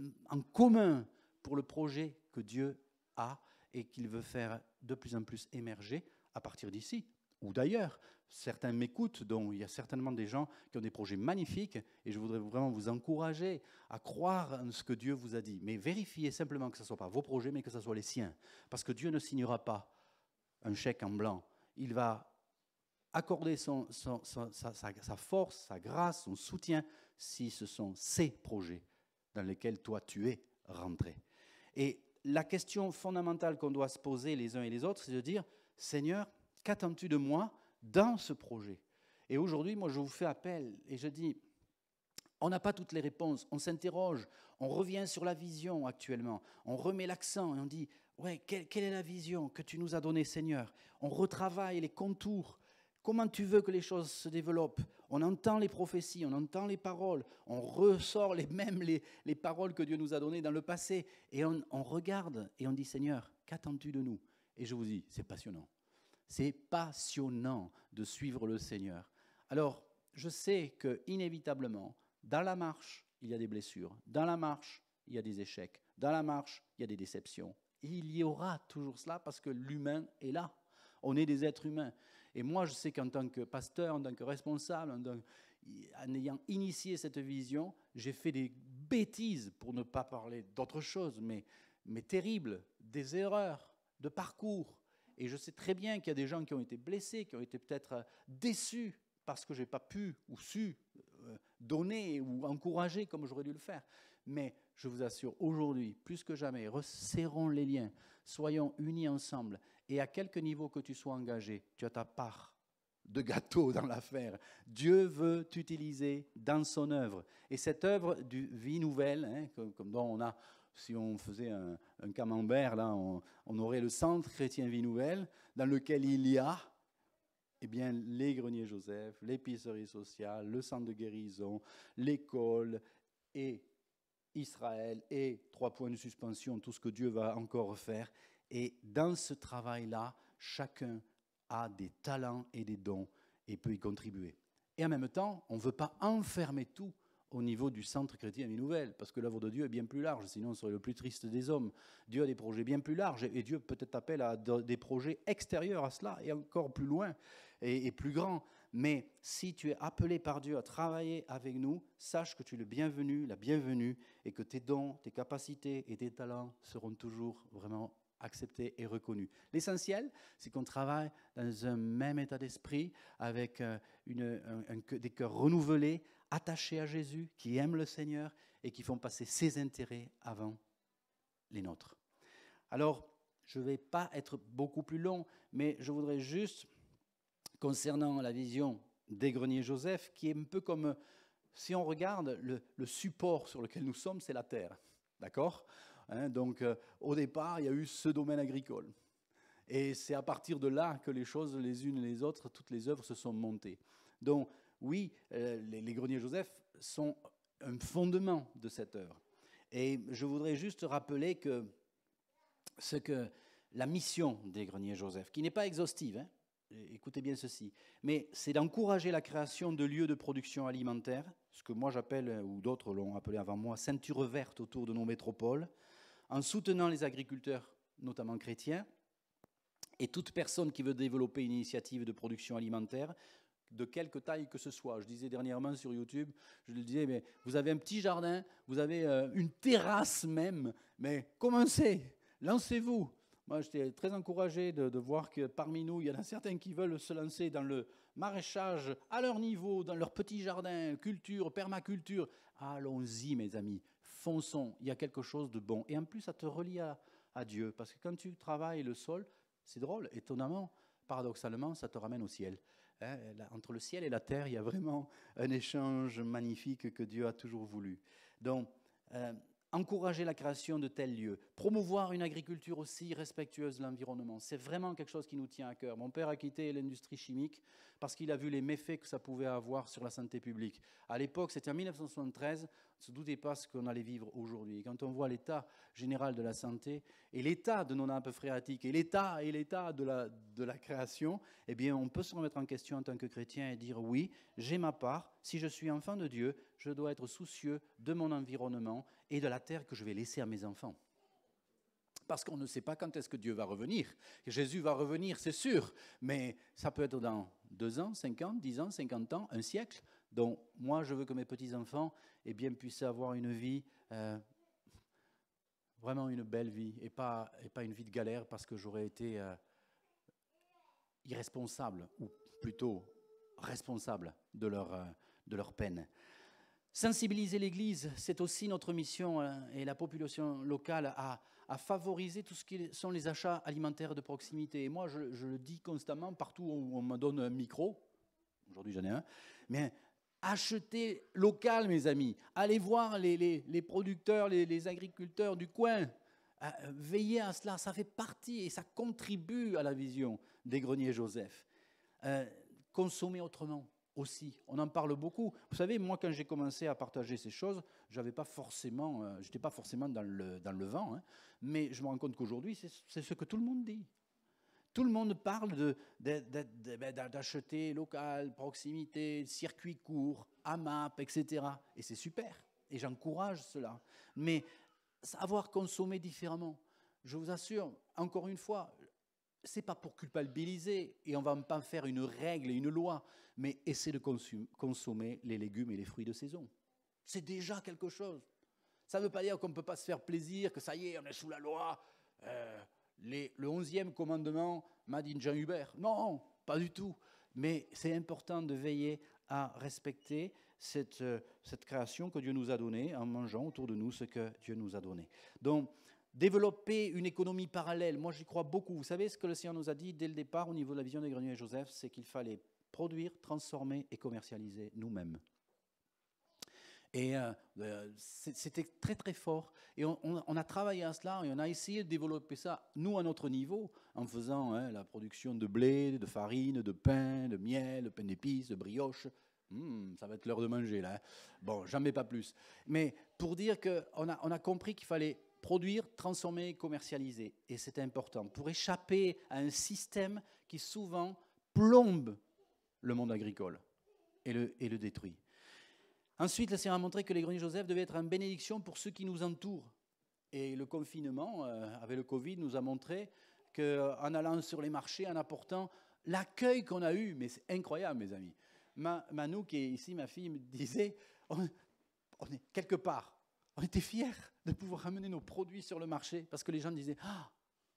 commun pour le projet que Dieu a et qu'il veut faire de plus en plus émerger à partir d'ici ou d'ailleurs. Certains m'écoutent, donc il y a certainement des gens qui ont des projets magnifiques et je voudrais vraiment vous encourager à croire en ce que Dieu vous a dit. Mais vérifiez simplement que ce ne soit pas vos projets, mais que ce soit les siens. Parce que Dieu ne signera pas un chèque en blanc. Il va accorder sa force, sa grâce, son soutien, si ce sont ses projets dans lesquels toi tu es rentré. Et la question fondamentale qu'on doit se poser les uns et les autres, c'est de dire, Seigneur, qu'attends-tu de moi dans ce projet? Et aujourd'hui, moi, je vous fais appel et je dis, on n'a pas toutes les réponses, on s'interroge, on revient sur la vision actuellement, on remet l'accent et on dit, ouais, quelle est la vision que tu nous as donnée, Seigneur? On retravaille les contours. Comment tu veux que les choses se développent? On entend les prophéties, on entend les paroles, on ressort les paroles que Dieu nous a données dans le passé et on regarde et on dit, Seigneur, qu'attends-tu de nous? Et je vous dis, c'est passionnant. C'est passionnant de suivre le Seigneur. Alors, je sais qu'inévitablement, dans la marche, il y a des blessures. Dans la marche, il y a des échecs. Dans la marche, il y a des déceptions. Il y aura toujours cela parce que l'humain est là. On est des êtres humains. Et moi, je sais qu'en tant que pasteur, en tant que responsable, en ayant initié cette vision, j'ai fait des bêtises, pour ne pas parler d'autre chose, mais terribles, des erreurs de parcours. Et je sais très bien qu'il y a des gens qui ont été blessés, qui ont été peut-être déçus parce que je n'ai pas pu ou su donner ou encourager comme j'aurais dû le faire. Mais je vous assure, aujourd'hui, plus que jamais, resserrons les liens, soyons unis ensemble. Et à quelque niveau que tu sois engagé, tu as ta part de gâteau dans l'affaire. Dieu veut t'utiliser dans son œuvre. Et cette œuvre du Vie Nouvelle, hein, comme dont on a, si on faisait un camembert, là, on aurait le Centre Chrétien Vie Nouvelle, dans lequel il y a eh bien, les greniers Joseph, l'épicerie sociale, le centre de guérison, l'école et Israël et 3 points de suspension, tout ce que Dieu va encore faire. Et dans ce travail-là, chacun a des talents et des dons et peut y contribuer. Et en même temps, on ne veut pas enfermer tout au niveau du Centre Chrétien Vie Nouvelle, parce que l'œuvre de Dieu est bien plus large, sinon on serait le plus triste des hommes. Dieu a des projets bien plus larges, et Dieu peut-être appelle à des projets extérieurs à cela, et encore plus loin, et plus grands. Mais si tu es appelé par Dieu à travailler avec nous, sache que tu es le bienvenu, la bienvenue, et que tes dons, tes capacités et tes talents seront toujours vraiment acceptés et reconnus. L'essentiel, c'est qu'on travaille dans un même état d'esprit, avec des cœurs renouvelés, attachés à Jésus, qui aiment le Seigneur et qui font passer ses intérêts avant les nôtres. Alors, je ne vais pas être beaucoup plus long, mais je voudrais juste, concernant la vision des greniers Joseph, qui est un peu comme, si on regarde le support sur lequel nous sommes, c'est la terre, d'accord ? Donc, au départ, il y a eu ce domaine agricole. Et c'est à partir de là que les choses, les unes et les autres, toutes les œuvres se sont montées. Donc, oui, les greniers Joseph sont un fondement de cette œuvre. Et je voudrais juste rappeler que la mission des greniers Joseph, qui n'est pas exhaustive, hein, écoutez bien ceci, mais c'est d'encourager la création de lieux de production alimentaire, ce que moi j'appelle, ou d'autres l'ont appelé avant moi, ceinture verte autour de nos métropoles, en soutenant les agriculteurs, notamment chrétiens, et toute personne qui veut développer une initiative de production alimentaire, de quelque taille que ce soit. Je disais dernièrement sur YouTube, je le disais, mais vous avez un petit jardin, vous avez une terrasse même, mais commencez, lancez-vous. Moi, j'étais très encouragé de voir que parmi nous, il y en a certains qui veulent se lancer dans le maraîchage à leur niveau, dans leur petit jardin, culture, permaculture. Allons-y, mes amis, fonçons, il y a quelque chose de bon. Et en plus, ça te relie à Dieu, parce que quand tu travailles le sol, c'est drôle, étonnamment, paradoxalement, ça te ramène au ciel. Entre le ciel et la terre, il y a vraiment un échange magnifique que Dieu a toujours voulu. Donc, encourager la création de tels lieux, promouvoir une agriculture aussi respectueuse de l'environnement, c'est vraiment quelque chose qui nous tient à cœur. Mon père a quitté l'industrie chimique parce qu'il a vu les méfaits que ça pouvait avoir sur la santé publique. À l'époque, c'était en 1973, on ne se doutait pas ce qu'on allait vivre aujourd'hui. Quand on voit l'état général de la santé et l'état de nos nappes phréatiques et l'état de la création, eh bien, on peut se remettre en question en tant que chrétien et dire oui, j'ai ma part. Si je suis enfant de Dieu, je dois être soucieux de mon environnement et de la terre que je vais laisser à mes enfants. Parce qu'on ne sait pas quand est-ce que Dieu va revenir. Jésus va revenir, c'est sûr, mais ça peut être dans 2 ans, 5 ans, 10 ans, 50 ans, un siècle. Donc moi, je veux que mes petits-enfants puissent avoir une vie, vraiment une belle vie, et pas une vie de galère parce que j'aurais été irresponsable, ou plutôt responsable de leur peine. Sensibiliser l'Église, c'est aussi notre mission et la population locale à favoriser tout ce qui sont les achats alimentaires de proximité. Et moi, je le dis constamment, partout où on me donne un micro, aujourd'hui j'en ai un, mais achetez local, mes amis. Allez voir les producteurs, les agriculteurs du coin. Veillez à cela, ça fait partie et ça contribue à la vision des greniers Joseph. Consommer autrement aussi, on en parle beaucoup. Vous savez, moi, quand j'ai commencé à partager ces choses, j'étais pas forcément dans le vent, hein, mais je me rends compte qu'aujourd'hui, c'est ce que tout le monde dit. Tout le monde parle d'acheter local, proximité, circuit court, AMAP, etc. Et c'est super, et j'encourage cela. Mais savoir consommer différemment, je vous assure, encore une fois, c'est pas pour culpabiliser, et on va pas faire une règle et une loi, mais essayer de consommer les légumes et les fruits de saison. C'est déjà quelque chose. Ça ne veut pas dire qu'on ne peut pas se faire plaisir, que ça y est, on est sous la loi. Le 11e commandement m'a dit Jean Hubert. Non, pas du tout. Mais c'est important de veiller à respecter cette création que Dieu nous a donnée en mangeant autour de nous ce que Dieu nous a donné. Donc, développer une économie parallèle, moi j'y crois beaucoup. Vous savez ce que le Seigneur nous a dit dès le départ au niveau de la vision des greniers Joseph, c'est qu'il fallait produire, transformer et commercialiser nous-mêmes. Et c'était très très fort. Et on a travaillé à cela et on a essayé de développer ça, nous, à notre niveau, en faisant la production de blé, de farine, de pain, de miel, de pain d'épices, de brioche. Ça va être l'heure de manger là. Bon, j'en mets pas plus. Mais pour dire qu'on a compris qu'il fallait produire, transformer, commercialiser. Et c'est important pour échapper à un système qui souvent plombe le monde agricole et le détruit. Ensuite, le Seigneur a montré que les greniers Joseph devaient être une bénédiction pour ceux qui nous entourent. Et le confinement, avec le Covid, nous a montré qu'en allant sur les marchés, en apportant l'accueil qu'on a eu, mais c'est incroyable, mes amis. Manou, qui est ici, ma fille, me disait, on est quelque part, on était fiers de pouvoir ramener nos produits sur le marché, parce que les gens disaient, ah,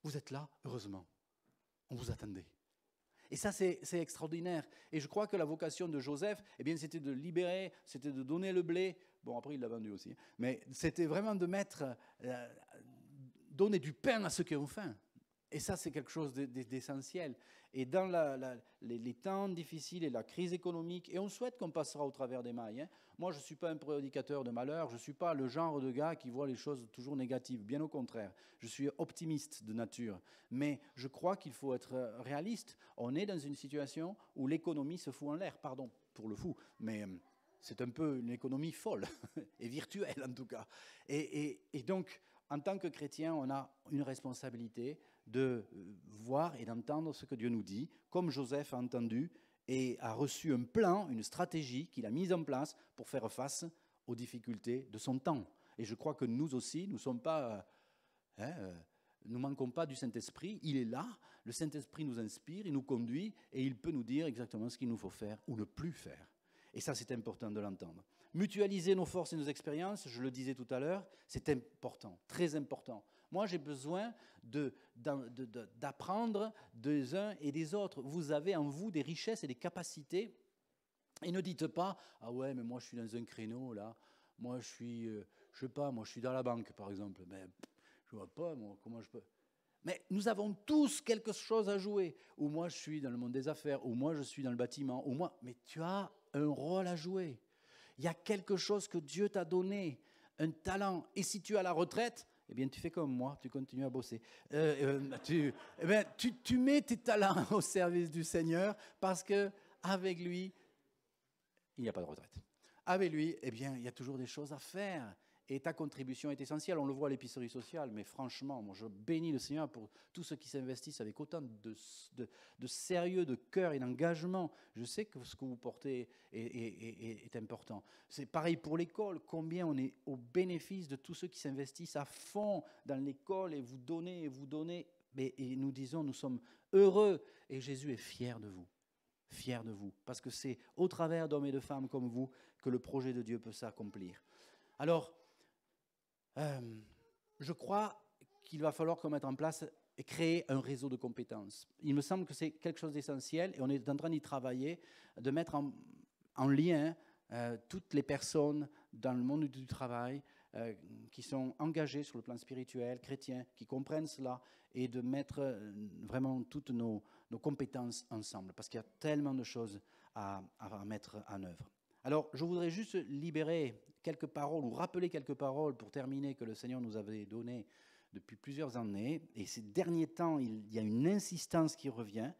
vous êtes là, heureusement, on vous attendait. Et ça, c'est extraordinaire. Et je crois que la vocation de Joseph, c'était de libérer, c'était de donner le blé. Bon, après, il l'a vendu aussi. Mais c'était vraiment de donner du pain à ceux qui ont faim. Et ça, c'est quelque chose d'essentiel. Et dans les temps difficiles et la crise économique, et on souhaite qu'on passera au travers des mailles. Hein. Moi, je ne suis pas un prédicateur de malheur, je ne suis pas le genre de gars qui voit les choses toujours négatives, bien au contraire. Je suis optimiste de nature. Mais je crois qu'il faut être réaliste. On est dans une situation où l'économie se fout en l'air, pardon pour le fou, mais c'est un peu une économie folle, et virtuelle en tout cas. Et donc, en tant que chrétien, on a une responsabilité de voir et d'entendre ce que Dieu nous dit, comme Joseph a entendu et a reçu un plan, une stratégie qu'il a mise en place pour faire face aux difficultés de son temps. Et je crois que nous aussi, nous ne manquons pas du Saint-Esprit, il est là, le Saint-Esprit nous inspire, il nous conduit et il peut nous dire exactement ce qu'il nous faut faire ou ne plus faire. Et ça, c'est important de l'entendre. Mutualiser nos forces et nos expériences, je le disais tout à l'heure, c'est important, très important. Moi, j'ai besoin d'apprendre des uns et des autres. Vous avez en vous des richesses et des capacités. Et ne dites pas, ah ouais, mais moi, je suis dans un créneau, là. Moi, je Je sais pas, moi je suis dans la banque par exemple, mais je vois pas moi, comment je peux. Mais nous avons tous quelque chose à jouer. Ou moi je suis dans le monde des affaires, ou moi je suis dans le bâtiment, ou moi. Mais tu as un rôle à jouer. Il y a quelque chose que Dieu t'a donné, un talent. Et si tu es à la retraite, eh bien tu fais comme moi, tu continues à bosser. Tu mets tes talents au service du Seigneur parce que avec lui, il n'y a pas de retraite. Avec lui, eh bien, il y a toujours des choses à faire. Et ta contribution est essentielle. On le voit à l'épicerie sociale, mais franchement, moi, je bénis le Seigneur pour tous ceux qui s'investissent avec autant de sérieux, de cœur et d'engagement. Je sais que ce que vous portez est important. C'est pareil pour l'école. Combien on est au bénéfice de tous ceux qui s'investissent à fond dans l'école et vous donnez et vous donnez. Et nous disons, nous sommes heureux et Jésus est fier de vous. Fier de vous, parce que c'est au travers d'hommes et de femmes comme vous que le projet de Dieu peut s'accomplir. Alors, je crois qu'il va falloir qu'on mette en place et créer un réseau de compétences. Il me semble que c'est quelque chose d'essentiel et on est en train d'y travailler, de mettre en lien toutes les personnes dans le monde du travail qui sont engagées sur le plan spirituel, chrétien, qui comprennent cela et de mettre vraiment toutes nos compétences ensemble parce qu'il y a tellement de choses à mettre en œuvre. Alors, je voudrais juste libérer quelques paroles ou rappeler quelques paroles pour terminer que le Seigneur nous avait données depuis plusieurs années. Et ces derniers temps, il y a une insistance qui revient.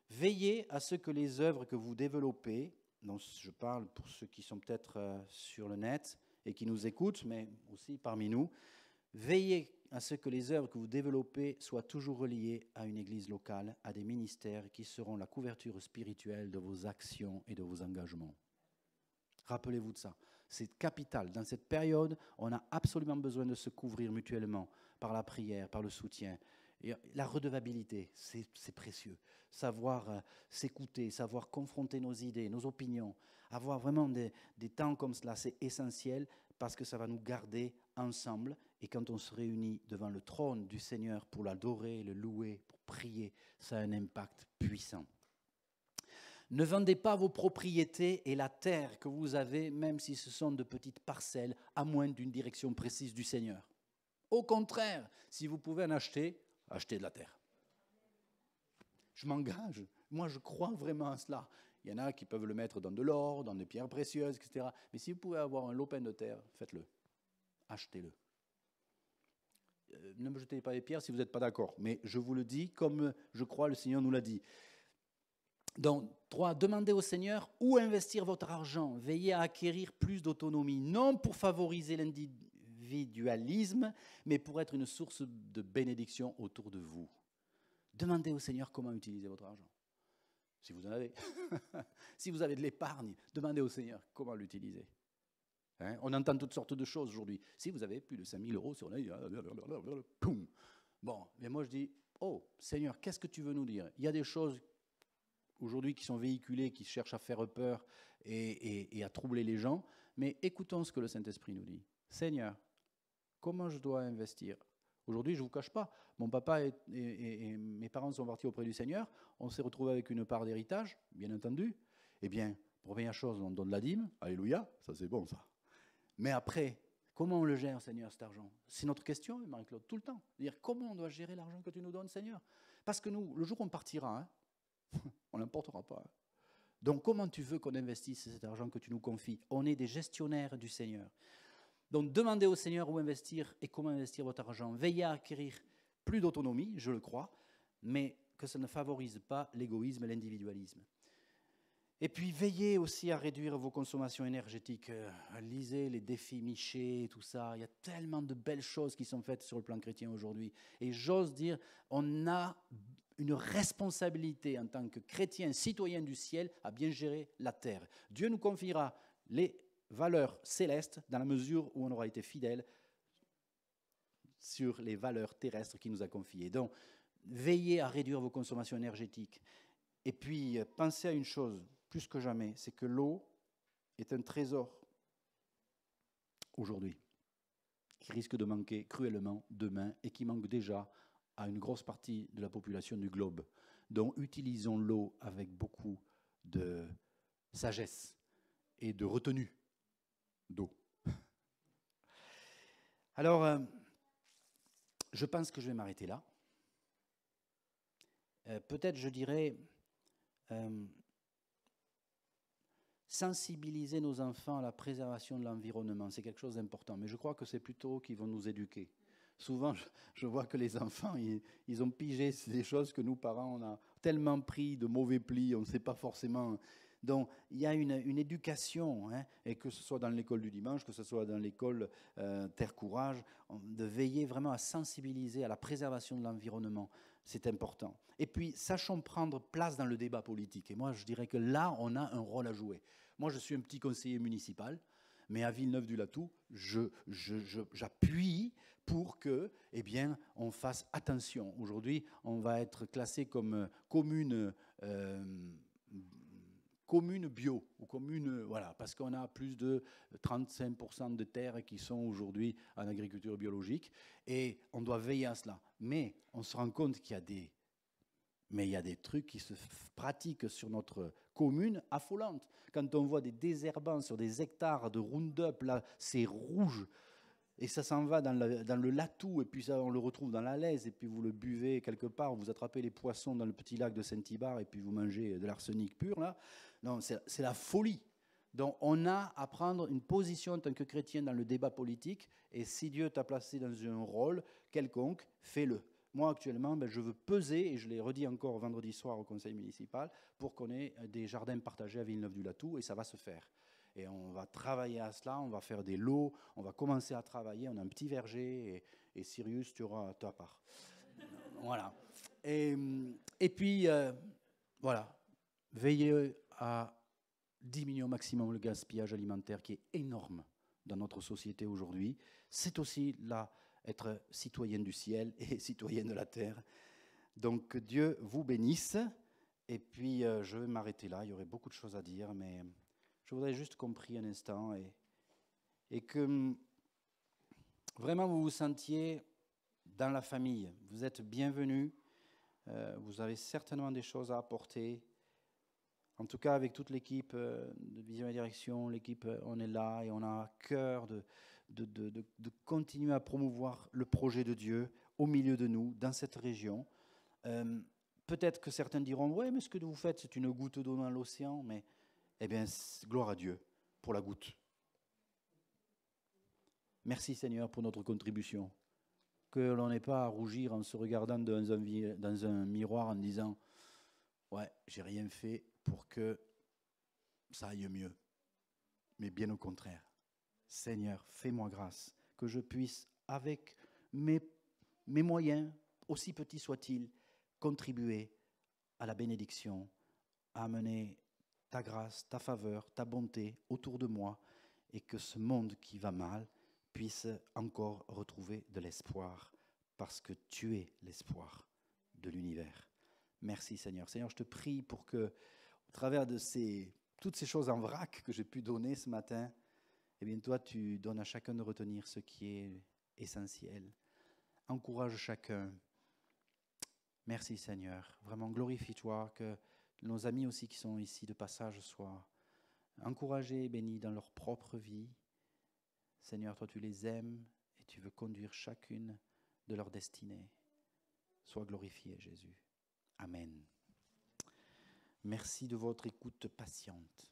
Veillez à ce que les œuvres que vous développez, dont je parle pour ceux qui sont peut-être sur le net et qui nous écoutent, mais aussi parmi nous, veillez à ce que les œuvres que vous développez soient toujours reliées à une église locale, à des ministères qui seront la couverture spirituelle de vos actions et de vos engagements. Rappelez-vous de ça. C'est capital. Dans cette période, on a absolument besoin de se couvrir mutuellement par la prière, par le soutien. Et la redevabilité, c'est précieux. Savoir s'écouter, savoir confronter nos idées, nos opinions, avoir vraiment des temps comme cela, c'est essentiel parce que ça va nous garder ensemble. Et quand on se réunit devant le trône du Seigneur pour l'adorer, le louer, pour prier, ça a un impact puissant. Ne vendez pas vos propriétés et la terre que vous avez, même si ce sont de petites parcelles, à moins d'une direction précise du Seigneur. Au contraire, si vous pouvez en acheter, achetez de la terre. Je m'engage. Moi, je crois vraiment à cela. Il y en a qui peuvent le mettre dans de l'or, dans des pierres précieuses, etc. Mais si vous pouvez avoir un lopin de terre, faites-le. Achetez-le. Ne me jetez pas les pierres si vous n'êtes pas d'accord. Mais je vous le dis comme je crois le Seigneur nous l'a dit. Donc, 3, demandez au Seigneur où investir votre argent. Veillez à acquérir plus d'autonomie, non pour favoriser l'individualisme, mais pour être une source de bénédiction autour de vous. Demandez au Seigneur comment utiliser votre argent. Si vous en avez. Si vous avez de l'épargne, demandez au Seigneur comment l'utiliser. Hein? On entend toutes sortes de choses aujourd'hui. Si vous avez plus de 5 000 euros sur l'œil, poum. Bon, mais moi je dis, oh Seigneur, qu'est-ce que tu veux nous dire? Il y a des choses aujourd'hui qui sont véhiculés, qui cherchent à faire peur et à troubler les gens. Mais écoutons ce que le Saint-Esprit nous dit. Seigneur, comment je dois investir? Aujourd'hui, je ne vous cache pas, mon papa et mes parents sont partis auprès du Seigneur. On s'est retrouvés avec une part d'héritage, bien entendu. Eh bien, première chose, on donne la dîme. Alléluia, ça c'est bon ça. Mais après, comment on le gère, Seigneur, cet argent? C'est notre question, Marie-Claude, tout le temps. Dire comment on doit gérer l'argent que tu nous donnes, Seigneur? Parce que nous, le jour où on partira, hein, on ne l'emportera pas. Donc, comment tu veux qu'on investisse cet argent que tu nous confies? On est des gestionnaires du Seigneur. Donc, demandez au Seigneur où investir et comment investir votre argent. Veillez à acquérir plus d'autonomie, je le crois, mais que ça ne favorise pas l'égoïsme et l'individualisme. Et puis, veillez aussi à réduire vos consommations énergétiques. Lisez les défis Miché et tout ça. Il y a tellement de belles choses qui sont faites sur le plan chrétien aujourd'hui. Et j'ose dire, on a une responsabilité en tant que chrétiens, citoyens du ciel, à bien gérer la terre. Dieu nous confiera les valeurs célestes dans la mesure où on aura été fidèle sur les valeurs terrestres qu'il nous a confiées. Donc, veillez à réduire vos consommations énergétiques. Et puis, pensez à une chose, plus que jamais, c'est que l'eau est un trésor aujourd'hui qui risque de manquer cruellement demain et qui manque déjà à une grosse partie de la population du globe. Donc, utilisons l'eau avec beaucoup de sagesse et de retenue d'eau. Alors, je pense que je vais m'arrêter là. Peut-être je dirais sensibiliser nos enfants à la préservation de l'environnement. C'est quelque chose d'important, mais je crois que c'est plutôt qu'ils vont nous éduquer. Souvent, je vois que les enfants, ils ont pigé des choses que nous, parents, on a tellement pris de mauvais plis, on ne sait pas forcément. Donc, il y a une éducation, hein, et que ce soit dans l'école du dimanche, que ce soit dans l'école Terre Courage, de veiller vraiment à sensibiliser à la préservation de l'environnement. C'est important. Et puis, sachons prendre place dans le débat politique. Et moi, je dirais que là, on a un rôle à jouer. Moi, je suis un petit conseiller municipal, mais à Villeneuve-du-Latou, j'appuie pour que, eh bien, on fasse attention. Aujourd'hui, on va être classé comme commune bio, ou commune, voilà, parce qu'on a plus de 35% de terres qui sont aujourd'hui en agriculture biologique, et on doit veiller à cela. Mais on se rend compte qu'il y a des trucs qui se pratiquent sur notre commune affolantes. Quand on voit des désherbants sur des hectares de Roundup, là, c'est rouge, et ça s'en va dans le Latou, et puis ça, on le retrouve dans la Lèze, et puis vous le buvez quelque part, vous attrapez les poissons dans le petit lac de Saint-Ibar, et puis vous mangez de l'arsenic pur, là. Non, c'est la folie. Donc on a à prendre une position en tant que chrétien dans le débat politique, et si Dieu t'a placé dans un rôle quelconque, fais-le. Moi, actuellement, je veux peser, et je l'ai redit encore vendredi soir au conseil municipal, pour qu'on ait des jardins partagés à Villeneuve-du-Latou, et ça va se faire. Et on va travailler à cela, on va faire des lots, on va commencer à travailler, on a un petit verger, et Sirius, tu auras ta part. Voilà. Et puis, voilà, veillez à diminuer au maximum le gaspillage alimentaire qui est énorme dans notre société aujourd'hui. C'est aussi là être citoyen du ciel et citoyen de la terre. Donc que Dieu vous bénisse. Et puis je vais m'arrêter là. Il y aurait beaucoup de choses à dire, mais je voudrais juste qu'on prie un instant et que vraiment vous vous sentiez dans la famille. Vous êtes bienvenus. Vous avez certainement des choses à apporter. En tout cas, avec toute l'équipe de Vision et Direction, l'équipe, on est là et on a à cœur de continuer à promouvoir le projet de Dieu au milieu de nous, dans cette région. Peut-être que certains diront, ouais, mais ce que vous faites, c'est une goutte d'eau dans l'océan, mais eh bien, gloire à Dieu pour la goutte. Merci Seigneur pour notre contribution. Que l'on n'ait pas à rougir en se regardant dans un miroir en disant, ouais, j'ai rien fait pour que ça aille mieux. Mais bien au contraire. Seigneur, fais-moi grâce, que je puisse, avec mes moyens, aussi petits soient-ils, contribuer à la bénédiction, à amener ta grâce, ta faveur, ta bonté autour de moi, et que ce monde qui va mal puisse encore retrouver de l'espoir, parce que tu es l'espoir de l'univers. Merci Seigneur. Seigneur, je te prie pour que, au travers de toutes ces choses en vrac que j'ai pu donner ce matin, eh bien toi, tu donnes à chacun de retenir ce qui est essentiel. Encourage chacun. Merci Seigneur. Vraiment, glorifie-toi, que nos amis aussi qui sont ici de passage soient encouragés et bénis dans leur propre vie. Seigneur, toi, tu les aimes et tu veux conduire chacune de leur destinée. Sois glorifié, Jésus. Amen. Merci de votre écoute patiente.